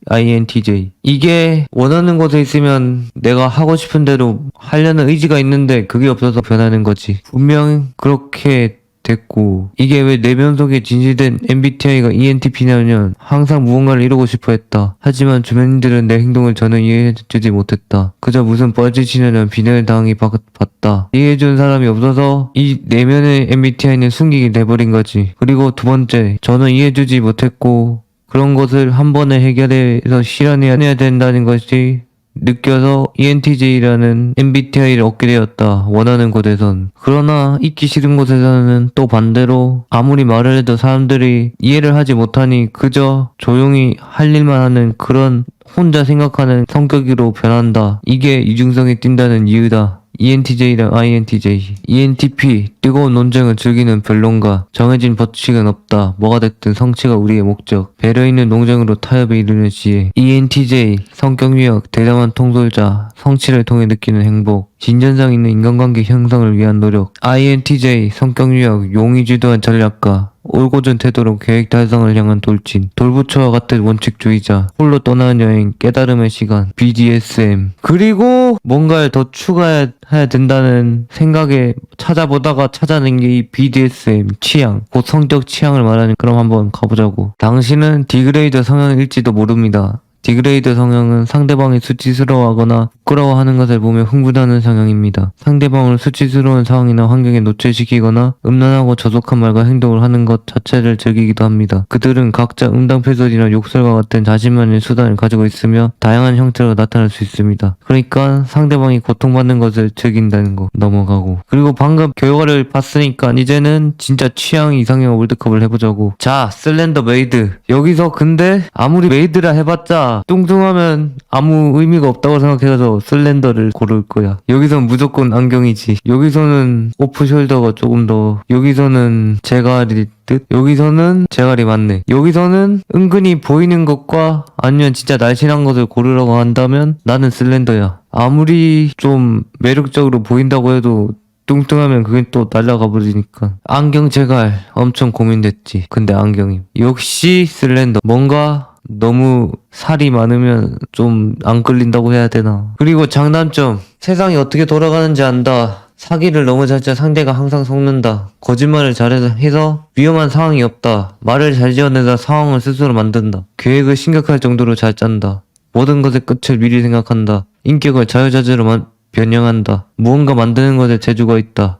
INTJ. 이게 원하는 곳에 있으면 내가 하고 싶은 대로 하려는 의지가 있는데 그게 없어서 변하는 거지. 분명 그렇게 됐고 이게 왜 내면 속에 진실된 MBTI가 ENTP냐면 항상 무언가를 이루고 싶어 했다. 하지만 주변인들은 내 행동을 전혀 이해해주지 못했다. 그저 무슨 뻘짓이냐면 비난을 당하기 봤다. 이해해준 사람이 없어서 이 내면의 MBTI는 숨기게 돼버린 거지. 그리고 두 번째, 저는 이해해주지 못했고 그런 것을 한 번에 해결해서 실현해야 된다는 것이 느껴서 ENTJ라는 MBTI를 얻게 되었다. 원하는 곳에선. 그러나 있기 싫은 곳에서는 또 반대로 아무리 말을 해도 사람들이 이해를 하지 못하니 그저 조용히 할 일만 하는 그런 혼자 생각하는 성격으로 변한다. 이게 이중성이 띈다는 이유다. ENTJ랑 INTJ. ENTP, 뜨거운 논쟁을 즐기는 변론가. 정해진 법칙은 없다. 뭐가 됐든 성취가 우리의 목적. 배려 있는 논쟁으로 타협에 이르는 지혜. ENTJ, 성격 유역, 대담한 통솔자. 성취를 통해 느끼는 행복. 진전성 있는 인간관계 형성을 위한 노력. INTJ, 성격 유역, 용이 주도한 전략가. 올곧은 태도로 계획 달성을 향한 돌진. 돌부처와 같은 원칙주의자. 홀로 떠나는 여행, 깨달음의 시간. BDSM. 그리고 뭔가를 더 추가해야 된다는 생각에 찾아보다가 찾아낸 게 이 BDSM, 취향. 곧 성적 취향을 말하는. 그럼 한번 가보자고. 당신은 디그레이더 성향일지도 모릅니다. 디그레이더 성향은 상대방이 수치스러워하거나 부끄러워하는 것을 보며 흥분하는 성향입니다. 상대방을 수치스러운 상황이나 환경에 노출시키거나 음란하고 저속한 말과 행동을 하는 것 자체를 즐기기도 합니다. 그들은 각자 음담패설이나 욕설과 같은 자신만의 수단을 가지고 있으며 다양한 형태로 나타날 수 있습니다. 그러니까 상대방이 고통받는 것을 즐긴다는 거 넘어가고. 그리고 방금 결과를 봤으니까 이제는 진짜 취향 이상형 월드컵을 해보자고. 자, 슬렌더 메이드. 여기서 근데 아무리 메이드라 해봤자 뚱뚱하면 아무 의미가 없다고 생각해서 슬렌더를 고를 거야. 여기선 무조건 안경이지. 여기서는 오프숄더가 조금 더. 여기서는 제갈일 듯? 여기서는 제갈이 맞네. 여기서는 은근히 보이는 것과 아니면 진짜 날씬한 것을 고르라고 한다면 나는 슬렌더야. 아무리 좀 매력적으로 보인다고 해도 뚱뚱하면 그게 또 날아가 버리니까. 안경 제갈 엄청 고민됐지. 근데 안경이 역시 슬렌더. 뭔가 너무 살이 많으면 좀 안 끌린다고 해야 되나. 그리고 장단점. 세상이 어떻게 돌아가는지 안다. 사기를 너무 잘쳐 상대가 항상 속는다. 거짓말을 잘해서 위험한 상황이 없다. 말을 잘 지어내다 상황을 스스로 만든다. 계획을 심각할 정도로 잘 짠다. 모든 것의 끝을 미리 생각한다. 인격을 자유자재로 변형한다. 무언가 만드는 것에 재주가 있다.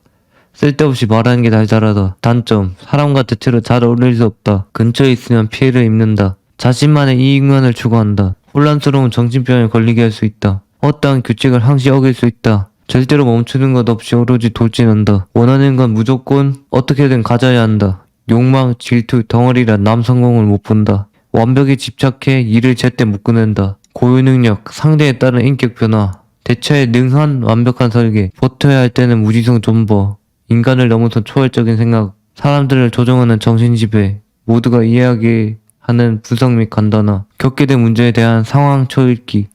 쓸데없이 말하는 게 달달하다. 단점. 사람과 대체로 잘 어울릴 수 없다. 근처에 있으면 피해를 입는다. 자신만의 이익만을 추구한다. 혼란스러운 정신병에 걸리게 할 수 있다. 어떠한 규칙을 항시 어길 수 있다. 절대로 멈추는 것 없이 오로지 돌진한다. 원하는 건 무조건 어떻게든 가져야 한다. 욕망, 질투, 덩어리라 남 성공을 못 본다. 완벽에 집착해 일을 제때 못 끝낸다. 고유 능력, 상대에 따른 인격 변화. 대처에 능한 완벽한 설계. 버텨야 할 때는 무지성 존버. 인간을 넘어선 초월적인 생각. 사람들을 조종하는 정신지배. 모두가 이해하게 하는 분석 및 간단화. 겪게 된 문제에 대한 상황 초읽기.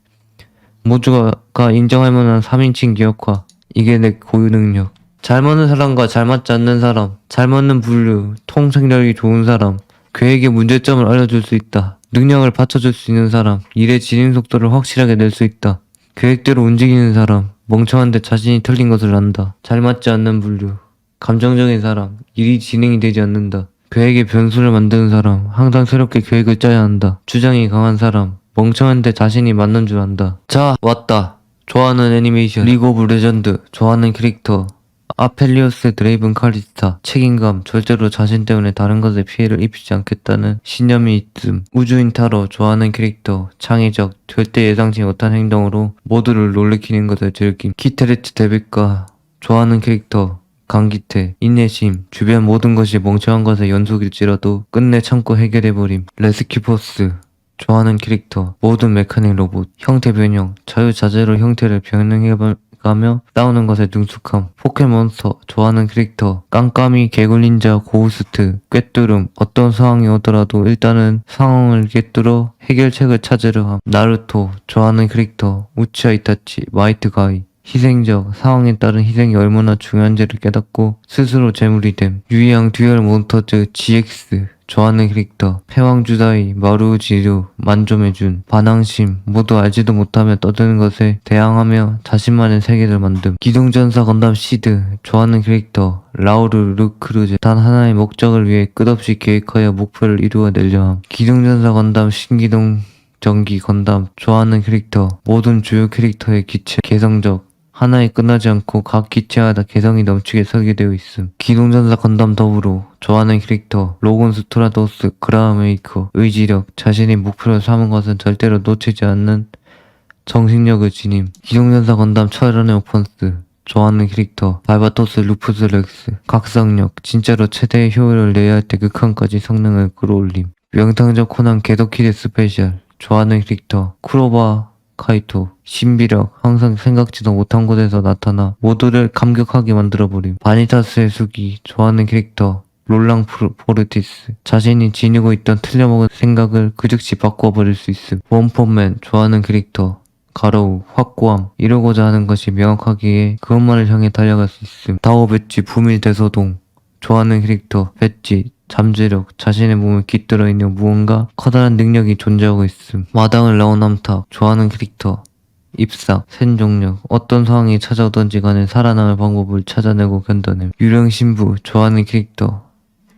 모두가 인정할 만한 3인칭 기억화. 이게 내 고유 능력. 잘 맞는 사람과 잘 맞지 않는 사람. 잘 맞는 분류. 통생력이 좋은 사람. 계획의 문제점을 알려줄 수 있다. 능력을 받쳐줄 수 있는 사람. 일의 진행 속도를 확실하게 낼 수 있다. 계획대로 움직이는 사람. 멍청한데 자신이 틀린 것을 안다. 잘 맞지 않는 분류. 감정적인 사람. 일이 진행이 되지 않는다. 계획의 변수를 만드는 사람. 항상 새롭게 계획을 짜야 한다. 주장이 강한 사람. 멍청한데 자신이 맞는 줄 안다. 자, 왔다. 좋아하는 애니메이션. 리그 오브 레전드. 좋아하는 캐릭터. 아펠리오스 드레이븐 칼리스타. 책임감. 절대로 자신 때문에 다른 것에 피해를 입히지 않겠다는 신념이 있음. 우주인 타로. 좋아하는 캐릭터. 창의적. 절대 예상치 못한 행동으로 모두를 놀래키는 것을 즐김. 키테레츠 데뷔가. 좋아하는 캐릭터. 강기태, 인내심, 주변 모든 것이 멍청한 것에 연속일지라도 끝내 참고 해결해버림. 레스큐포스, 좋아하는 캐릭터, 모든 메카닉 로봇, 형태 변형, 자유자재로 형태를 변형해가며 싸우는 것에 능숙함. 포켓몬스터, 좋아하는 캐릭터, 깜깜이, 개굴린자, 고우스트, 꿰뚫음, 어떤 상황이 오더라도 일단은 상황을 꿰뚫어 해결책을 찾으려 함. 나루토, 좋아하는 캐릭터, 우치아 이타치, 마이트 가이, 희생적, 상황에 따른 희생이 얼마나 중요한지를 깨닫고 스스로 재물이 됨. 유의양 듀얼 몬스터즈 GX, 좋아하는 캐릭터 패왕주다이 마루우지루 만점해준 반항심 모두 알지도 못하며 떠드는 것에 대항하며 자신만의 세계를 만듦. 기동전사 건담 시드 좋아하는 캐릭터 라우르 루크루제 단 하나의 목적을 위해 끝없이 계획하여 목표를 이루어내려 함. 기동전사 건담 신기동 전기 건담 좋아하는 캐릭터 모든 주요 캐릭터의 기체 개성적 하나에 끝나지 않고 각 기체마다 개성이 넘치게 설계되어 있음. 기동전사 건담 더불어 좋아하는 캐릭터 로곤 스트라도스 그라우메이커 의지력 자신이 목표로 삼은 것은 절대로 놓치지 않는 정신력을 지님. 기동전사 건담 철원의 오펀스 좋아하는 캐릭터 발바토스 루푸스 렉스 각성력 진짜로 최대의 효율을 내야 할 때 극한까지 성능을 끌어올림. 명탐정 코난 게도키드 스페셜 좋아하는 캐릭터 쿠로바 카이토 신비력 항상 생각지도 못한 곳에서 나타나 모두를 감격하게 만들어버림. 바니타스의 수기 좋아하는 캐릭터 롤랑 포르티스 자신이 지니고 있던 틀려먹은 생각을 그 즉시 바꿔버릴 수 있음. 원펀맨 좋아하는 캐릭터 가로우 확고함 이루고자 하는 것이 명확하기에 그것만을 향해 달려갈 수 있음. 다오 배지 부밀 대소동 좋아하는 캐릭터 배지 잠재력 자신의 몸에 깃들어 있는 무언가 커다란 능력이 존재하고 있음. 마당을 나온 암탉 좋아하는 캐릭터 입삭 생존력 어떤 상황이 찾아오던지 간에 살아남을 방법을 찾아내고 견뎌냄. 유령 신부 좋아하는 캐릭터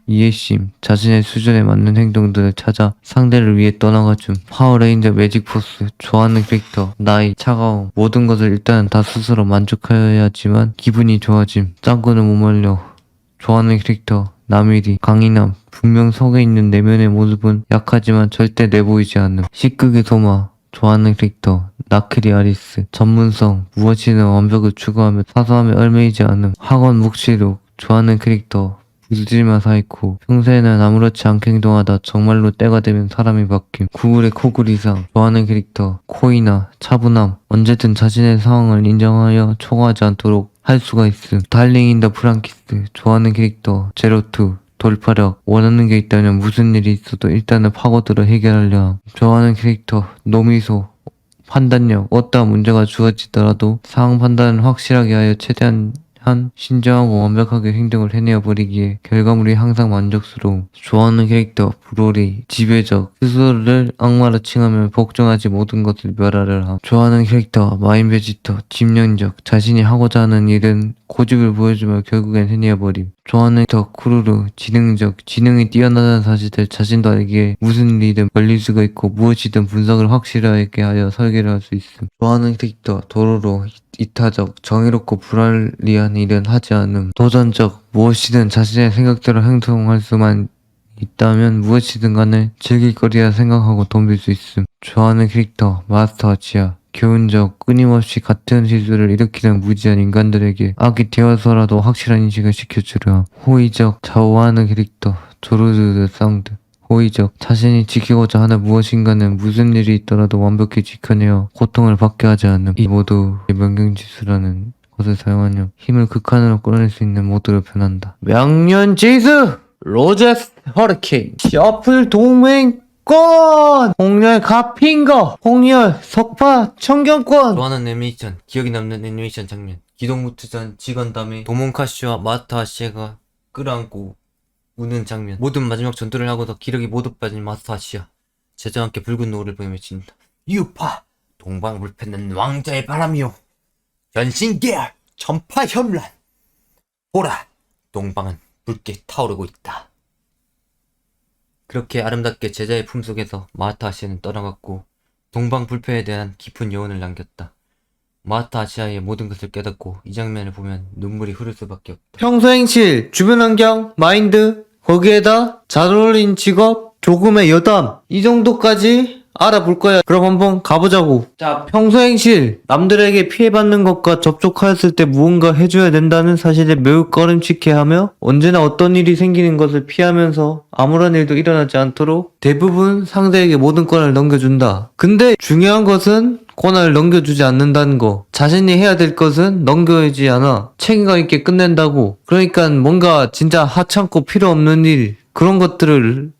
이해심 자신의 수준에 맞는 행동들을 찾아 상대를 위해 떠나가줌. 파워레인저 매직포스 좋아하는 캐릭터 나이 차가움 모든 것을 일단은 다 스스로 만족해야지만 기분이 좋아짐. 짱구는 못 말려 좋아하는 캐릭터 나미리 강인함 분명 속에 있는 내면의 모습은 약하지만 절대 내보이지 않음. 시극의 소마 좋아하는 캐릭터 나크리 아리스 전문성 무엇이든 완벽을 추구하며 사소함에 얽매이지 않음. 학원 묵시록 좋아하는 캐릭터 부즈지마 사이코 평소에는 아무렇지 않게 행동하다 정말로 때가 되면 사람이 바뀜. 구글의 코굴이상 좋아하는 캐릭터 코이나 차분함 언제든 자신의 상황을 인정하여 초과하지 않도록 할 수가 있음. 달링 인 더 프랑키스 좋아하는 캐릭터 제로투 돌파력 원하는 게 있다면 무슨 일이 있어도 일단은 파고들어 해결하려 함. 좋아하는 캐릭터 노미소 판단력 어떠한 문제가 주어지더라도 상황 판단을 확실하게 하여 최대한 신중하고 완벽하게 행동을 해내어 버리기에 결과물이 항상 만족스러움. 좋아하는 캐릭터 브로리 지배적 스스로를 악마로 칭하며 복종하지 모든 것을 멸하려 함. 좋아하는 캐릭터 마인베지터 집념적 자신이 하고자 하는 일은 고집을 보여주며 결국엔 해내어 버림. 좋아하는 캐릭터 쿠루루 지능적 지능이 뛰어나다는 사실을 자신도 알기에 무슨 일이든 벌릴 수가 있고 무엇이든 분석을 확실하게 하여 설계를 할 수 있음. 좋아하는 캐릭터 도로로 이타적 정의롭고 불합리한 일은 하지 않음. 도전적 무엇이든 자신의 생각대로 행동할 수만 있다면 무엇이든 간에 즐길 거리라 생각하고 덤빌 수 있음. 좋아하는 캐릭터 마스터 아치야 교훈적 끊임없이 같은 실수를 일으키는 무지한 인간들에게 악이 되어서라도 확실한 인식을 시켜주려 함. 호의적 좌우하는 캐릭터 조르드 사운드 호의적 자신이 지키고자 하는 무엇인가는 무슨 일이 있더라도 완벽히 지켜내어 고통을 받게 하지 않음. 이 모두 명경지수라는 것을 사용하여 힘을 극한으로 끌어낼 수 있는 모드로 변한다. 명륜지수 로제스 허리케인 셔플 동맹권 홍렬 가핑거 홍렬 석파 청경권 좋아하는 애니메이션 기억에 남는 애니메이션 장면 기동무투전 직원담에 도몬카시와 마스터 아시아가 끌어안고 우는 장면 모든 마지막 전투를 하고도 기력이 모두 빠진 마스터 아시아 제자와 함께 붉은 노을을 보며 외친다. 유파 동방불패는 왕자의 바람이요 변신계열 전파현란 보라 동방은 붉게 타오르고 있다. 그렇게 아름답게 제자의 품속에서 마스터 아시아는 떠나갔고 동방불패에 대한 깊은 여운을 남겼다. 마스터 아시아의 모든 것을 깨닫고 이 장면을 보면 눈물이 흐를 수밖에 없다. 평소 행실, 주변 환경, 마인드, 거기에다 잘 어울린 직업, 조금의 여담 이 정도까지 알아볼 거야. 그럼 한번 가보자고. 자, 평소 행실 남들에게 피해받는 것과 접촉하였을 때 무언가 해줘야 된다는 사실에 매우 꺼림칙해 하며 언제나 어떤 일이 생기는 것을 피하면서 아무런 일도 일어나지 않도록 대부분 상대에게 모든 권한을 넘겨준다. 근데 중요한 것은 권한을 넘겨주지 않는다는 거. 자신이 해야 될 것은 넘겨야지 않아. 책임감 있게 끝낸다고. 그러니까 뭔가 진짜 하찮고 필요 없는 일 그런 것들을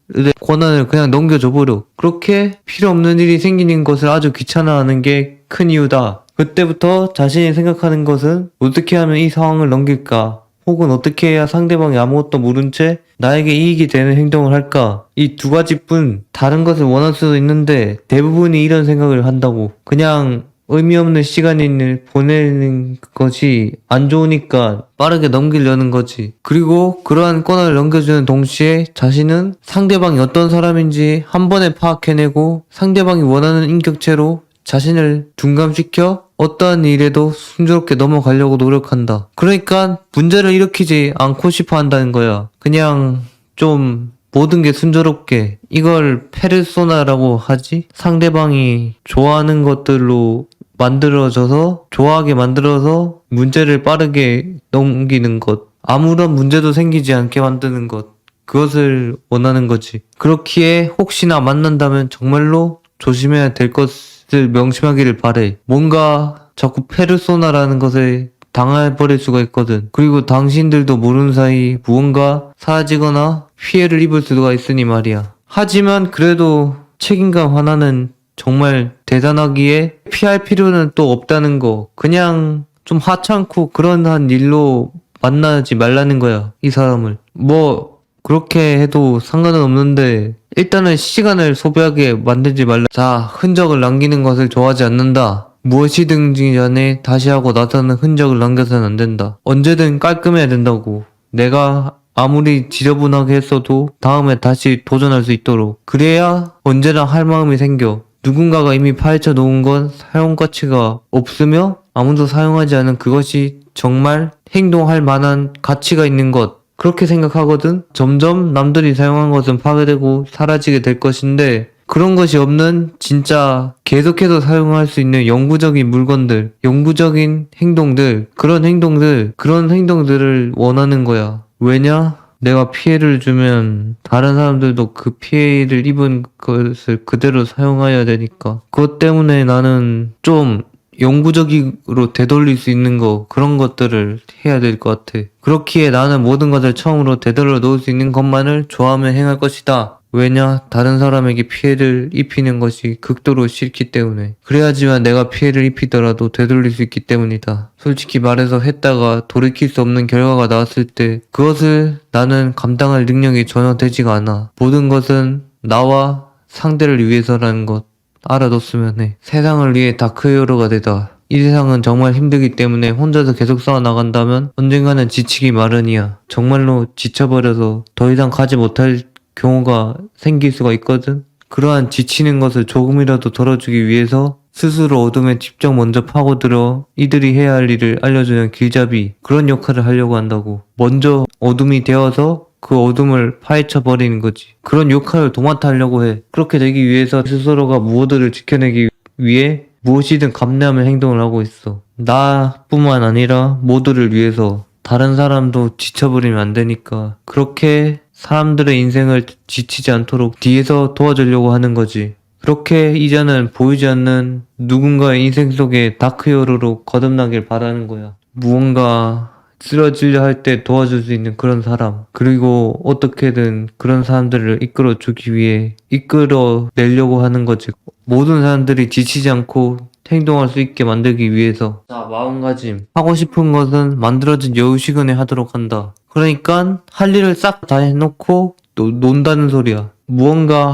권한을 그냥 넘겨줘버려. 그렇게 필요 없는 일이 생기는 것을 아주 귀찮아하는 게 큰 이유다. 그때부터 자신이 생각하는 것은 어떻게 하면 이 상황을 넘길까? 혹은 어떻게 해야 상대방이 아무것도 모른 채 나에게 이익이 되는 행동을 할까? 이 두 가지뿐 다른 것을 원할 수도 있는데 대부분이 이런 생각을 한다고. 그냥 의미 없는 시간을 보내는 것이 안 좋으니까 빠르게 넘기려는 거지. 그리고 그러한 권한을 넘겨주는 동시에 자신은 상대방이 어떤 사람인지 한 번에 파악해내고 상대방이 원하는 인격체로 자신을 둔감시켜 어떠한 일에도 순조롭게 넘어가려고 노력한다. 그러니까 문제를 일으키지 않고 싶어 한다는 거야. 그냥 좀 모든 게 순조롭게. 이걸 페르소나라고 하지? 상대방이 좋아하는 것들로 만들어져서 좋아하게 만들어서 문제를 빠르게 넘기는 것. 아무런 문제도 생기지 않게 만드는 것. 그것을 원하는 거지. 그렇기에 혹시나 만난다면 정말로 조심해야 될 것을 명심하기를 바래. 뭔가 자꾸 페르소나라는 것에 당해버릴 수가 있거든. 그리고 당신들도 모르는 사이 무언가 사라지거나 피해를 입을 수가 있으니 말이야. 하지만 그래도 책임감 하나는 정말 대단하기에 피할 필요는 또 없다는 거. 그냥 좀 하찮고 그런 한 일로 만나지 말라는 거야, 이 사람을. 뭐 그렇게 해도 상관은 없는데 일단은 시간을 소비하게 만들지 말라. 자, 흔적을 남기는 것을 좋아하지 않는다. 무엇이든지 전에 다시 하고 나서는 흔적을 남겨서는 안 된다. 언제든 깔끔해야 된다고. 내가 아무리 지저분하게 했어도 다음에 다시 도전할 수 있도록. 그래야 언제나 할 마음이 생겨. 누군가가 이미 파헤쳐 놓은 건 사용 가치가 없으며 아무도 사용하지 않은 그것이 정말 행동할 만한 가치가 있는 것. 그렇게 생각하거든. 점점 남들이 사용한 것은 파괴되고 사라지게 될 것인데 그런 것이 없는 진짜 계속해서 사용할 수 있는 영구적인 물건들, 영구적인 행동들, 그런 행동들을 원하는 거야. 왜냐? 내가 피해를 주면 다른 사람들도 그 피해를 입은 것을 그대로 사용해야 되니까. 그것 때문에 나는 좀 영구적으로 되돌릴 수 있는 거, 그런 것들을 해야 될 것 같아. 그렇기에 나는 모든 것을 처음으로 되돌려 놓을 수 있는 것만을 좋아하며 행할 것이다. 왜냐? 다른 사람에게 피해를 입히는 것이 극도로 싫기 때문에. 그래야지만 내가 피해를 입히더라도 되돌릴 수 있기 때문이다. 솔직히 말해서 했다가 돌이킬 수 없는 결과가 나왔을 때 그것을 나는 감당할 능력이 전혀 되지가 않아. 모든 것은 나와 상대를 위해서라는 것 알아뒀으면 해. 세상을 위해 다크히어로가 되다. 이 세상은 정말 힘들기 때문에 혼자서 계속 싸워나간다면 언젠가는 지치기 마련이야. 정말로 지쳐버려서 더 이상 가지 못할 경우가 생길 수가 있거든. 그러한 지치는 것을 조금이라도 덜어주기 위해서 스스로 어둠에 직접 먼저 파고들어 이들이 해야 할 일을 알려주는 길잡이, 그런 역할을 하려고 한다고. 먼저 어둠이 되어서 그 어둠을 파헤쳐 버리는 거지. 그런 역할을 도맡아 하려고 해. 그렇게 되기 위해서 스스로가 무엇들을 지켜내기 위해 무엇이든 감내하며 행동을 하고 있어. 나뿐만 아니라 모두를 위해서. 다른 사람도 지쳐버리면 안 되니까. 그렇게 사람들의 인생을 지치지 않도록 뒤에서 도와주려고 하는 거지. 그렇게 이제는 보이지 않는 누군가의 인생 속에 다크히어로로 거듭나길 바라는 거야. 무언가 쓰러지려 할 때 도와줄 수 있는 그런 사람. 그리고 어떻게든 그런 사람들을 이끌어주기 위해 이끌어내려고 하는 거지. 모든 사람들이 지치지 않고 행동할 수 있게 만들기 위해서. 자, 마음가짐. 하고 싶은 것은 만들어진 여유 시간에 하도록 한다. 그러니까 할 일을 싹 다 해놓고 논다는 소리야. 무언가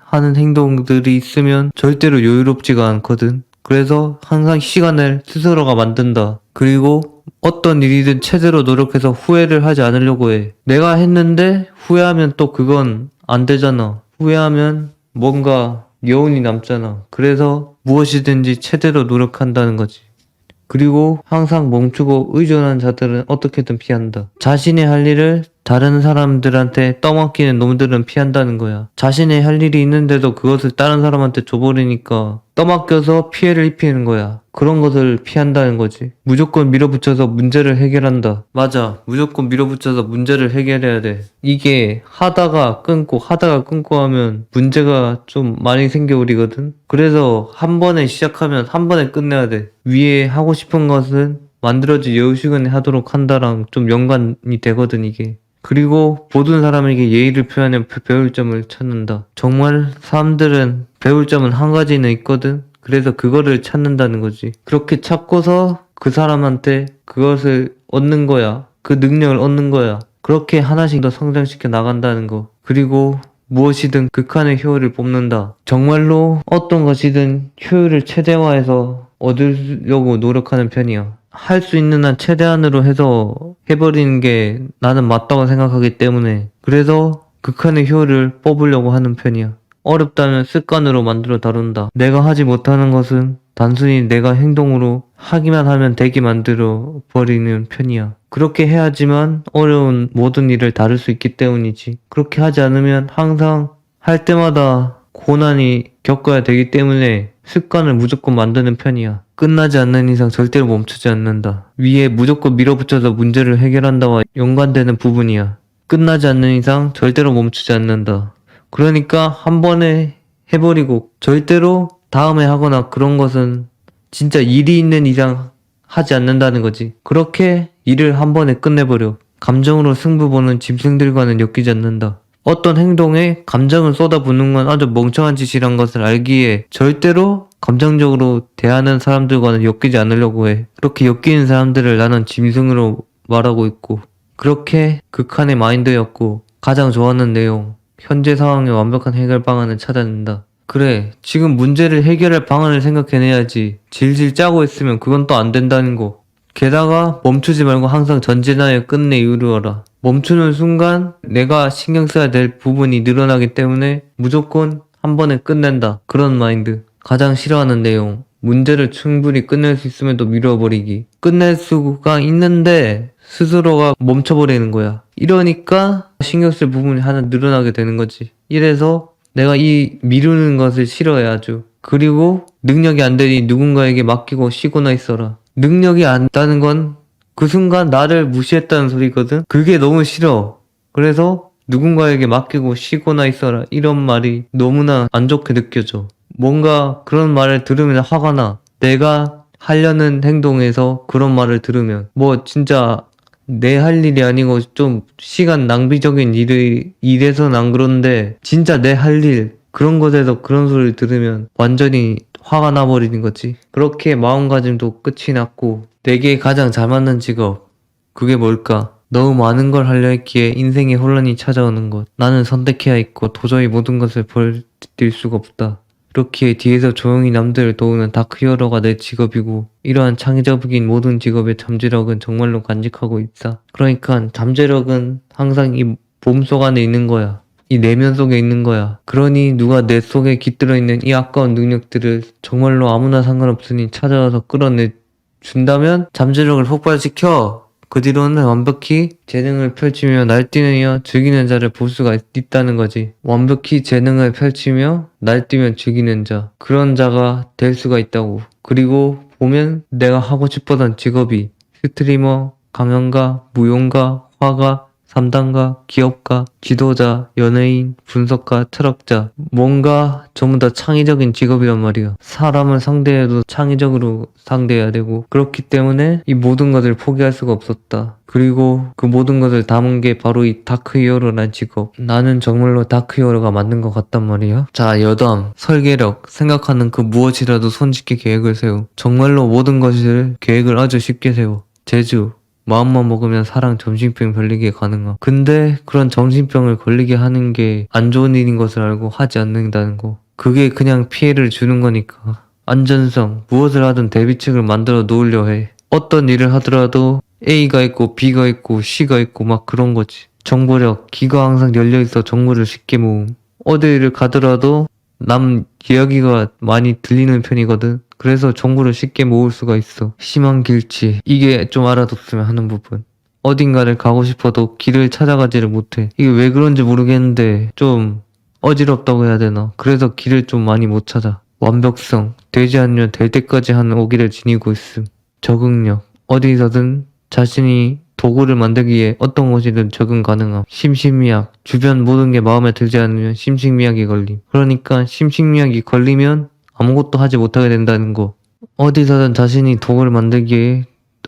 하는 행동들이 있으면 절대로 여유롭지가 않거든. 그래서 항상 시간을 스스로가 만든다. 그리고 어떤 일이든 최대로 노력해서 후회를 하지 않으려고 해. 내가 했는데 후회하면 또 그건 안 되잖아. 후회하면 뭔가 여운이 남잖아. 그래서 무엇이든지 최대로 노력한다는 거지. 그리고 항상 멈추고 의존한 자들은 어떻게든 피한다. 자신의 할 일을 다른 사람들한테 떠맡기는 놈들은 피한다는 거야. 자신의 할 일이 있는데도 그것을 다른 사람한테 줘버리니까 떠맡겨서 피해를 입히는 거야. 그런 것을 피한다는 거지. 무조건 밀어붙여서 문제를 해결한다. 맞아. 무조건 밀어붙여서 문제를 해결해야 돼. 이게 하다가 끊고 하면 문제가 좀 많이 생겨버리거든. 그래서 한 번에 시작하면 한 번에 끝내야 돼. 위에 하고 싶은 것은 만들어진 여유 시간에 하도록 한다랑 좀 연관이 되거든, 이게. 그리고 모든 사람에게 예의를 표하는 배울 점을 찾는다. 정말 사람들은 배울 점은 한 가지는 있거든. 그래서 그거를 찾는다는 거지. 그렇게 찾고서 그 사람한테 그것을 얻는 거야. 그 능력을 얻는 거야. 그렇게 하나씩 더 성장시켜 나간다는 거. 그리고 무엇이든 극한의 효율을 뽑는다. 정말로 어떤 것이든 효율을 최대화해서 얻으려고 노력하는 편이야. 할 수 있는 한 최대한으로 해서 해버리는 게 나는 맞다고 생각하기 때문에 그래서 극한의 효율을 뽑으려고 하는 편이야. 어렵다면 습관으로 만들어 다룬다. 내가 하지 못하는 것은 단순히 내가 행동으로 하기만 하면 되게 만들어 버리는 편이야. 그렇게 해야지만 어려운 모든 일을 다룰 수 있기 때문이지. 그렇게 하지 않으면 항상 할 때마다 고난이 겪어야 되기 때문에 습관을 무조건 만드는 편이야. 끝나지 않는 이상 절대로 멈추지 않는다. 위에 무조건 밀어붙여서 문제를 해결한다와 연관되는 부분이야. 끝나지 않는 이상 절대로 멈추지 않는다. 그러니까 한 번에 해버리고 절대로 다음에 하거나 그런 것은 진짜 일이 있는 이상 하지 않는다는 거지. 그렇게 일을 한 번에 끝내버려. 감정으로 승부 보는 짐승들과는 엮이지 않는다. 어떤 행동에 감정을 쏟아붓는 건 아주 멍청한 짓이란 것을 알기에 절대로 감정적으로 대하는 사람들과는 엮이지 않으려고 해. 그렇게 엮이는 사람들을 나는 짐승으로 말하고 있고 그렇게 극한의 마인드였고 가장 좋아하는 내용 현재 상황에 완벽한 해결 방안을 찾아낸다. 그래, 지금 문제를 해결할 방안을 생각해내야지. 질질 짜고 있으면 그건 또 안 된다는 거. 게다가 멈추지 말고 항상 전진하여 끝내 이루어라. 멈추는 순간 내가 신경 써야 될 부분이 늘어나기 때문에 무조건 한 번에 끝낸다. 그런 마인드. 가장 싫어하는 내용. 문제를 충분히 끝낼 수 있음에도 미뤄버리기. 끝낼 수가 있는데 스스로가 멈춰버리는 거야. 이러니까 신경 쓸 부분이 하나 늘어나게 되는 거지. 이래서 내가 이 미루는 것을 싫어해 아주. 그리고 능력이 안 되니 누군가에게 맡기고 쉬고나 있어라. 능력이 안 다는 건 그 순간 나를 무시했다는 소리거든. 그게 너무 싫어. 그래서 누군가에게 맡기고 쉬고나 있어라. 이런 말이 너무나 안 좋게 느껴져. 뭔가 그런 말을 들으면 화가 나. 내가 하려는 행동에서 그런 말을 들으면 뭐 진짜 내 할 일이 아니고 좀 시간 낭비적인 일에서는 안 그런데 진짜 내 할 일 그런 것에서 그런 소리를 들으면 완전히 화가 나버리는 거지. 그렇게 마음가짐도 끝이 났고 내게 가장 잘 맞는 직업 그게 뭘까? 너무 많은 걸 하려 했기에 인생의 혼란이 찾아오는 것. 나는 선택해야 했고 도저히 모든 것을 버틸 수가 없다. 이렇게 뒤에서 조용히 남들을 도우는 다크히어로가 내 직업이고 이러한 창의적인 모든 직업의 잠재력은 정말로 간직하고 있다. 그러니까 잠재력은 항상 이 몸속 안에 있는 거야. 이 내면 속에 있는 거야. 그러니 누가 내 속에 깃들어 있는 이 아까운 능력들을 정말로 아무나 상관없으니 찾아와서 끌어내 준다면 잠재력을 폭발시켜 그 뒤로는 완벽히 재능을 펼치며 날뛰며 즐기는 자를 볼 수가 있다는 거지. 완벽히 재능을 펼치며 날뛰며 즐기는 자. 그런 자가 될 수가 있다고. 그리고 보면 내가 하고 싶었던 직업이 스트리머, 강연가, 무용가, 화가, 삼단가, 기업가, 지도자, 연예인, 분석가, 철학자 뭔가 전부 다 창의적인 직업이란 말이야. 사람을 상대해도 창의적으로 상대해야 되고 그렇기 때문에 이 모든 것을 포기할 수가 없었다. 그리고 그 모든 것을 담은 게 바로 이 다크히어로란 직업. 나는 정말로 다크히어로가 맞는 것 같단 말이야. 자, 여담, 설계력, 생각하는 그 무엇이라도 손쉽게 계획을 세워. 정말로 모든 것을 계획을 아주 쉽게 세워. 제주 마음만 먹으면 사랑 정신병 걸리게 가능함. 근데 그런 정신병을 걸리게 하는 게 안 좋은 일인 것을 알고 하지 않는다는 거. 그게 그냥 피해를 주는 거니까. 안전성, 무엇을 하든 대비책을 만들어 놓으려 해. 어떤 일을 하더라도 A가 있고 B가 있고 C가 있고 막 그런 거지. 정보력, 귀가 항상 열려있어 정보를 쉽게 모음. 어디를 가더라도 남 이야기가 많이 들리는 편이거든. 그래서 정보를 쉽게 모을 수가 있어. 심한 길치. 이게 좀 알아뒀으면 하는 부분. 어딘가를 가고 싶어도 길을 찾아가지를 못해. 이게 왜 그런지 모르겠는데 좀 어지럽다고 해야 되나. 그래서 길을 좀 많이 못 찾아. 완벽성. 되지 않으면 될 때까지 하는 오기를 지니고 있음. 적응력. 어디서든 자신이 도구를 만들기에 어떤 것이든 적응 가능함. 심신미약. 주변 모든 게 마음에 들지 않으면 심신미약이 걸림. 그러니까 심신미약이 걸리면 아무것도 하지 못하게 된다는 거. 어디서든 자신이 도구를 만들기에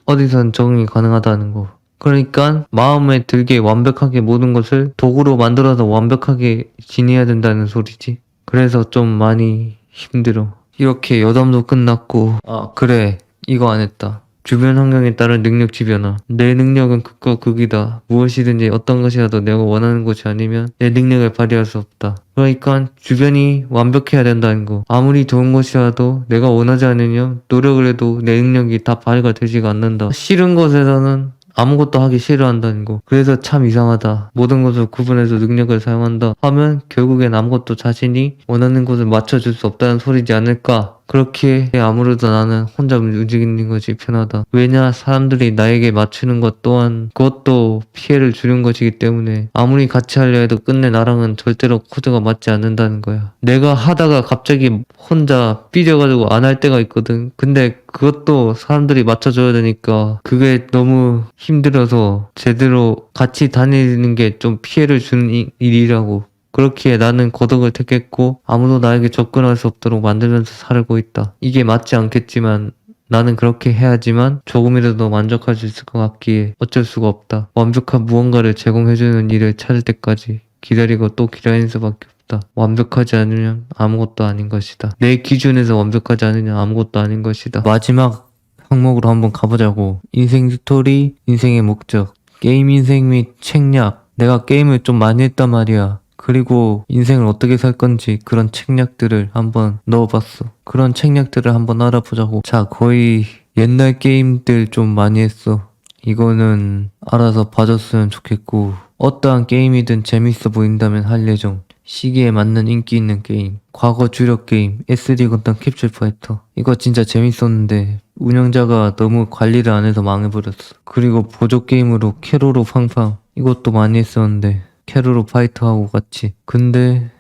어디서든 적응이 가능하다는 거. 그러니까 마음에 들게 완벽하게 모든 것을 도구로 만들어서 완벽하게 지내야 된다는 소리지. 그래서 좀 많이 힘들어. 이렇게 여담도 끝났고 그래 이거 안 했다. 주변 환경에 따른 능력치 변화. 내 능력은 극과 극이다. 무엇이든지 어떤 것이라도 내가 원하는 것이 아니면 내 능력을 발휘할 수 없다. 그러니까 주변이 완벽해야 된다는 거. 아무리 좋은 것이라도 내가 원하지 않으면 노력을 해도 내 능력이 다 발휘가 되지가 않는다. 싫은 것에서는 아무것도 하기 싫어한다는 거. 그래서 참 이상하다. 모든 것을 구분해서 능력을 사용한다 하면 결국엔 아무것도 자신이 원하는 것을 맞춰줄 수 없다는 소리지 않을까. 그렇게 아무래도 나는 혼자 움직이는 것이 편하다. 왜냐, 사람들이 나에게 맞추는 것 또한 그것도 피해를 주는 것이기 때문에 아무리 같이 하려 해도 끝내 나랑은 절대로 코드가 맞지 않는다는 거야. 내가 하다가 갑자기 혼자 삐져가지고 안 할 때가 있거든. 근데 그것도 사람들이 맞춰줘야 되니까 그게 너무 힘들어서 제대로 같이 다니는 게 좀 피해를 주는 일이라고. 그렇기에 나는 거덕을 택했고 아무도 나에게 접근할 수 없도록 만들면서 살고 있다. 이게 맞지 않겠지만 나는 그렇게 해야지만 조금이라도 만족할 수 있을 것 같기에 어쩔 수가 없다. 완벽한 무언가를 제공해주는 일을 찾을 때까지 기다리고 또 기다리는 수밖에 없다. 완벽하지 않으면 아무것도 아닌 것이다. 내 기준에서 완벽하지 않으면 아무것도 아닌 것이다. 마지막 항목으로 한번 가보자고. 인생 스토리, 인생의 목적, 게임 인생 및 책략. 내가 게임을 좀 많이 했단 말이야. 그리고 인생을 어떻게 살 건지 그런 책략들을 한번 넣어봤어. 그런 책략들을 한번 알아보자고. 자, 거의 옛날 게임들 좀 많이 했어. 이거는 알아서 봐줬으면 좋겠고, 어떠한 게임이든 재밌어 보인다면 할 예정. 시기에 맞는 인기 있는 게임, 과거 주력 게임, SD 건담 캡슐 파이터. 이거 진짜 재밌었는데 운영자가 너무 관리를 안 해서 망해버렸어. 그리고 보조 게임으로 캐로로 팡팡. 이것도 많이 했었는데 캐로로 파이터하고 같이. 근데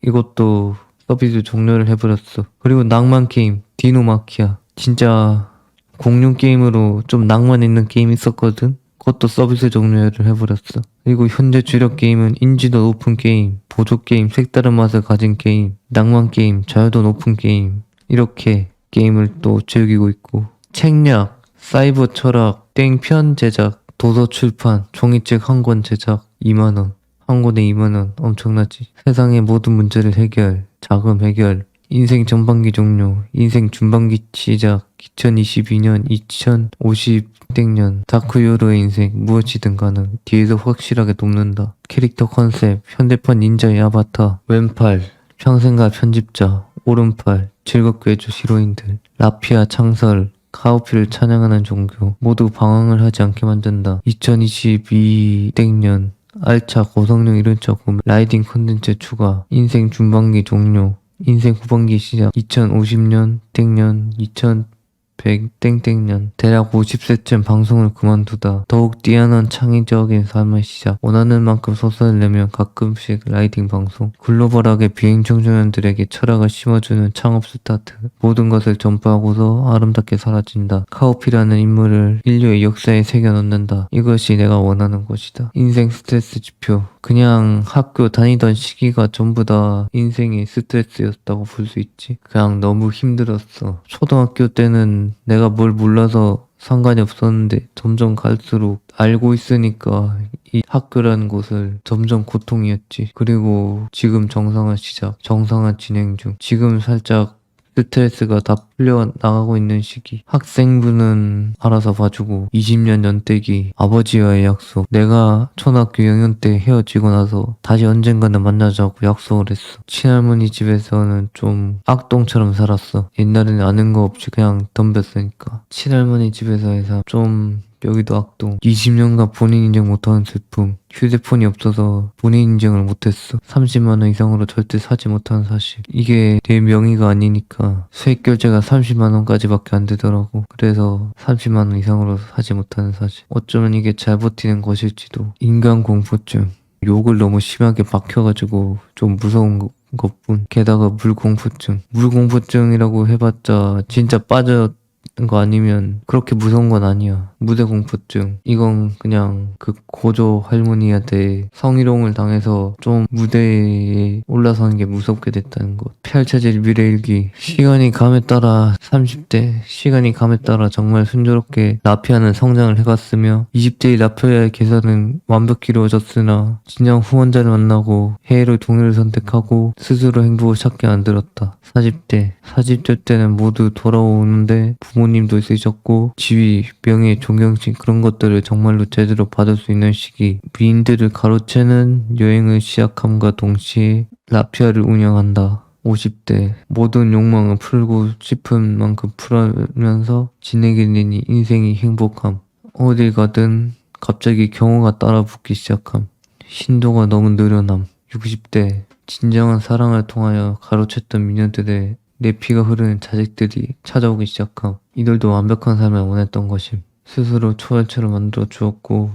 이것도 서비스 종료를 해버렸어. 그리고 낭만 게임 디노마키아. 진짜 공룡 게임으로 좀 낭만 있는 게임 있었거든. 그것도 서비스 종료를 해버렸어. 그리고 현재 주력 게임은 인지도 높은 게임, 보조 게임, 색다른 맛을 가진 게임, 낭만 게임, 자유도 높은 게임. 이렇게 게임을 또 즐기고 있고. 책략, 사이버 철학, 땡편 제작, 도서 출판, 종이책 한 권 제작 2만원. 한 권에 2만원 엄청나지. 세상의 모든 문제를 해결, 자금 해결, 인생 전반기 종료, 인생 중반기 시작, 2022년, 2050땡년, 다크히어로의 인생, 무엇이든 가능, 뒤에서 확실하게 돕는다. 캐릭터 컨셉, 현대판 닌자의 아바타, 왼팔, 평생가 편집자, 오른팔, 즐겁게 해줄 히로인들, 라피아 창설, 카오피를 찬양하는 종교, 모두 방황을 하지 않게 만든다. 2022땡년, 알차 고성능 이륜차 구매, 라이딩 컨텐츠 추가, 인생 중반기 종료, 인생 후반기 시작, 2050년 땡년, 2100 땡땡년, 대략 50세쯤 방송을 그만두다. 더욱 뛰어난 창의적인 삶의 시작, 원하는 만큼 소설을 내면 가끔씩 라이딩 방송, 글로벌하게 비행 청소년들에게 철학을 심어주는 창업 스타트, 모든 것을 전파하고서 아름답게 사라진다. 카오피라는 인물을 인류의 역사에 새겨넣는다. 이것이 내가 원하는 것이다. 인생 스트레스 지표, 그냥 학교 다니던 시기가 전부 다 인생의 스트레스였다고 볼 수 있지. 그냥 너무 힘들었어. 초등학교 때는 내가 뭘 몰라서 상관이 없었는데 점점 갈수록 알고 있으니까 이 학교라는 곳을 점점 고통이었지. 그리고 지금 정상화 시작, 정상화 진행 중. 지금 살짝 스트레스가 다 풀려나가고 있는 시기. 학생부는 알아서 봐주고 20년 연대기, 아버지와의 약속. 내가 초등학교 6학년 때 헤어지고 나서 다시 언젠가는 만나자고 약속을 했어. 친할머니 집에서는 좀 악동처럼 살았어. 옛날에는 아는 거 없이 그냥 덤볐으니까. 친할머니 집에서 해서 좀 여기도 악동. 20년간 본인 인증 못하는 슬픔. 휴대폰이 없어서 본인 인증을 못했어. 30만원 이상으로 절대 사지 못하는 사실. 이게 내 명의가 아니니까 수익 결제가 30만원까지밖에 안 되더라고. 그래서 30만원 이상으로 사지 못하는 사실. 어쩌면 이게 잘 버티는 것일지도. 인간 공포증. 욕을 너무 심하게 박혀가지고 좀 무서운 것뿐. 게다가 물공포증. 물공포증이라고 해봤자 진짜 빠져 거 아니면 그렇게 무서운 건 아니야. 무대 공포증. 이건 그냥 그 고조 할머니한테 성희롱을 당해서 좀 무대에 올라서는 게 무섭게 됐다는 것. 펼쳐질 미래일기. 시간이 감에 따라 30대, 시간이 감에 따라 정말 순조롭게 라피아는 성장을 해갔으며 20대의 라피아의 계산은 완벽히 이루어졌으나 진영 후원자를 만나고 해외로 동요를 선택하고 스스로 행복을 찾게 만들었다. 40대 때는 모두 돌아오는데 부모님도 있으셨고 지위, 명예, 존경심 그런 것들을 정말로 제대로 받을 수 있는 시기. 미인들을 가로채는 여행을 시작함과 동시에 라피아를 운영한다. 50대 모든 욕망을 풀고 싶은 만큼 풀면서 지내게 되니 인생이 행복함. 어딜 가든 갑자기 경호가 따라붙기 시작함. 신도가 너무 느려남. 60대 진정한 사랑을 통하여 가로챘던 미녀들의 내 피가 흐르는 자식들이 찾아오기 시작함. 이들도 완벽한 삶을 원했던 것임. 스스로 초월체로 만들어 주었고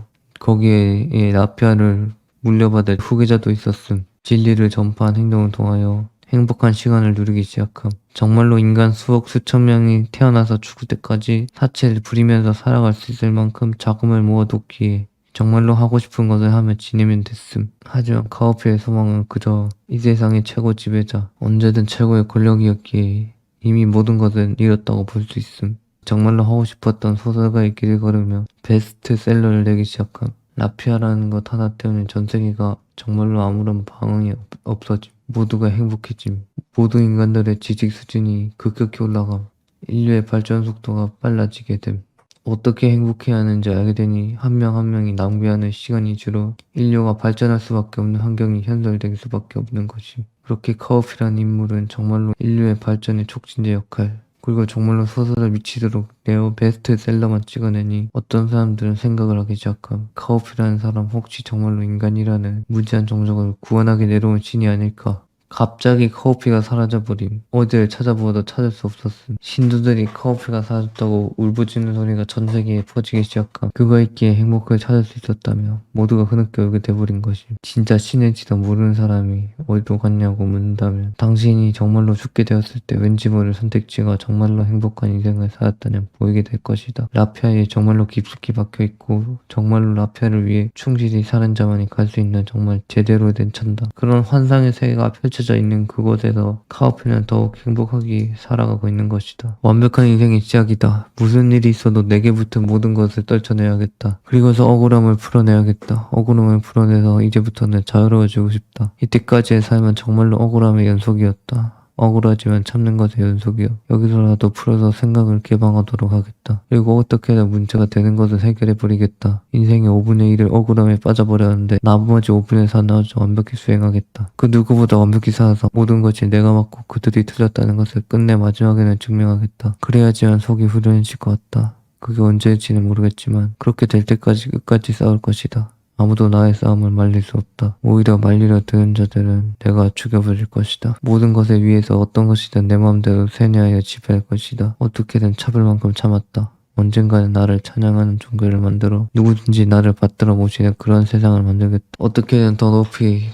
거기에 라피아를 물려받을 후계자도 있었음. 진리를 전파한 행동을 통하여 행복한 시간을 누리기 시작함. 정말로 인간 수억 수천 명이 태어나서 죽을 때까지 사체를 부리면서 살아갈 수 있을 만큼 자금을 모아뒀기에 정말로 하고 싶은 것을 하며 지내면 됐음. 하지만 카오피의 소망은 그저 이 세상의 최고 지배자, 언제든 최고의 권력이었기에 이미 모든 것을 잃었다고 볼 수 있음. 정말로 하고 싶었던 소설가의 길을 걸으며 베스트셀러를 내기 시작함. 라피아라는 것 하나 때문에 전 세계가 정말로 아무런 방황이 없어짐. 모두가 행복해짐. 모든 인간들의 지식 수준이 급격히 올라감. 인류의 발전 속도가 빨라지게 됨. 어떻게 행복해야 하는지 알게 되니 한 명 한 명이 낭비하는 시간이 줄어 인류가 발전할 수밖에 없는 환경이 현실될 수밖에 없는 것임. 그렇게 카오피라는 인물은 정말로 인류의 발전의 촉진제 역할, 그리고 정말로 소설을 미치도록 내어 베스트셀러만 찍어내니 어떤 사람들은 생각을 하기 시작함. 카오피라는 사람 혹시 정말로 인간이라는 무지한 종족을 구원하게 내려온 신이 아닐까. 갑자기 카오피가 사라져버림. 어디를 찾아보아도 찾을 수 없었음. 신도들이 카오피가 사라졌다고 울부짖는 소리가 전 세계에 퍼지기 시작함. 그가 있기에 행복을 찾을 수 있었다며 모두가 흐느껴 오게 돼버린 것임. 진짜 신일지도 모르는 사람이 어디로 갔냐고 묻는다면 당신이 정말로 죽게 되었을 때 왠지 모를 선택지가 정말로 행복한 인생을 살았다면 보이게 될 것이다. 라피아에 정말로 깊숙이 박혀있고 정말로 라피아를 위해 충실히 사는 자만이 갈 수 있는 정말 제대로 된 천당. 그런 환상의 세계가 펼쳐져 있는 그곳에서 카오피는 더욱 행복하게 살아가고 있는 것이다. 완벽한 인생의 시작이다. 무슨 일이 있어도 내게 붙은 모든 것을 떨쳐내야겠다. 그리고서 억울함을 풀어내야겠다. 억울함을 풀어내서 이제부터는 자유로워지고 싶다. 이때까지의 삶은 정말로 억울함의 연속이었다. 억울하지만 참는 것의 연속이요. 여기서라도 풀어서 생각을 개방하도록 하겠다. 그리고 어떻게든 문제가 되는 것을 해결해버리겠다. 인생의 5분의 1을 억울함에 빠져버렸는데 나머지 5분의 4는 아주 완벽히 수행하겠다. 그 누구보다 완벽히 살아서 모든 것이 내가 맞고 그들이 틀렸다는 것을 끝내 마지막에는 증명하겠다. 그래야지만 속이 후련해질 것 같다. 그게 언제일지는 모르겠지만 그렇게 될 때까지 끝까지 싸울 것이다. 아무도 나의 싸움을 말릴 수 없다. 오히려 말리려 드는 자들은 내가 죽여버릴 것이다. 모든 것에 위해서 어떤 것이든 내 마음대로 쇠뇌하여 지배할 것이다. 어떻게든 참을 만큼 참았다. 언젠가는 나를 찬양하는 종교를 만들어 누구든지 나를 받들어 모시는 그런 세상을 만들겠다. 어떻게든 더 높이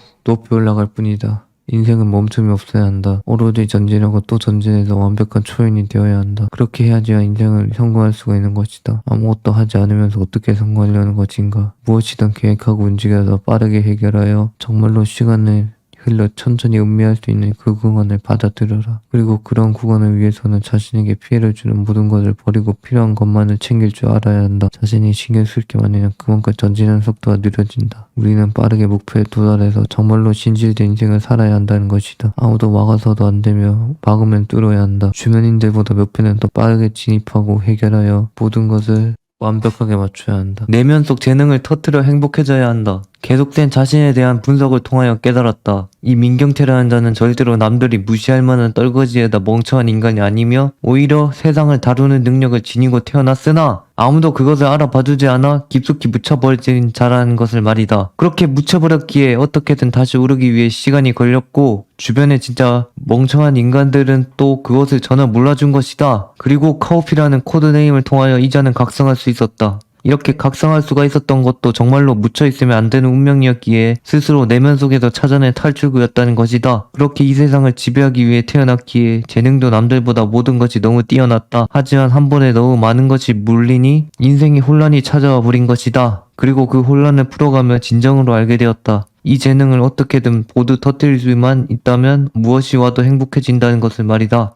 올라갈 뿐이다. 인생은 멈춤이 없어야 한다. 오로지 전진하고 또 전진해서 완벽한 초인이 되어야 한다. 그렇게 해야지만 인생을 성공할 수가 있는 것이다. 아무것도 하지 않으면서 어떻게 성공하려는 것인가. 무엇이든 계획하고 움직여서 빠르게 해결하여 정말로 시간을 흘러 천천히 음미할 수 있는 그 구간을 받아들여라. 그리고 그런 구간을 위해서는 자신에게 피해를 주는 모든 것을 버리고 필요한 것만을 챙길 줄 알아야 한다. 자신이 신경 쓸 게 많으면 그만큼 전진하는 속도가 느려진다. 우리는 빠르게 목표에 도달해서 정말로 진실된 인생을 살아야 한다는 것이다. 아무도 막아서도 안 되며 막으면 뚫어야 한다. 주변인들보다 몇 배는 더 빠르게 진입하고 해결하여 모든 것을 완벽하게 맞춰야 한다. 내면 속 재능을 터뜨려 행복해져야 한다. 계속된 자신에 대한 분석을 통하여 깨달았다. 이 민경태라는 자는 절대로 남들이 무시할 만한 떨거지에다 멍청한 인간이 아니며 오히려 세상을 다루는 능력을 지니고 태어났으나 아무도 그것을 알아봐주지 않아 깊숙이 묻혀버린 자라는 것을 말이다. 그렇게 묻혀버렸기에 어떻게든 다시 오르기 위해 시간이 걸렸고 주변에 진짜 멍청한 인간들은 또 그것을 전혀 몰라준 것이다. 그리고 카오피라는 코드네임을 통하여 이 자는 각성할 수 있었다. 이렇게 각성할 수가 있었던 것도 정말로 묻혀있으면 안 되는 운명이었기에 스스로 내면 속에서 찾아낸 탈출구였다는 것이다. 그렇게 이 세상을 지배하기 위해 태어났기에 재능도 남들보다 모든 것이 너무 뛰어났다. 하지만 한 번에 너무 많은 것이 몰리니 인생의 혼란이 찾아와 버린 것이다. 그리고 그 혼란을 풀어가며 진정으로 알게 되었다. 이 재능을 어떻게든 모두 터뜨릴 수만 있다면 무엇이 와도 행복해진다는 것을 말이다.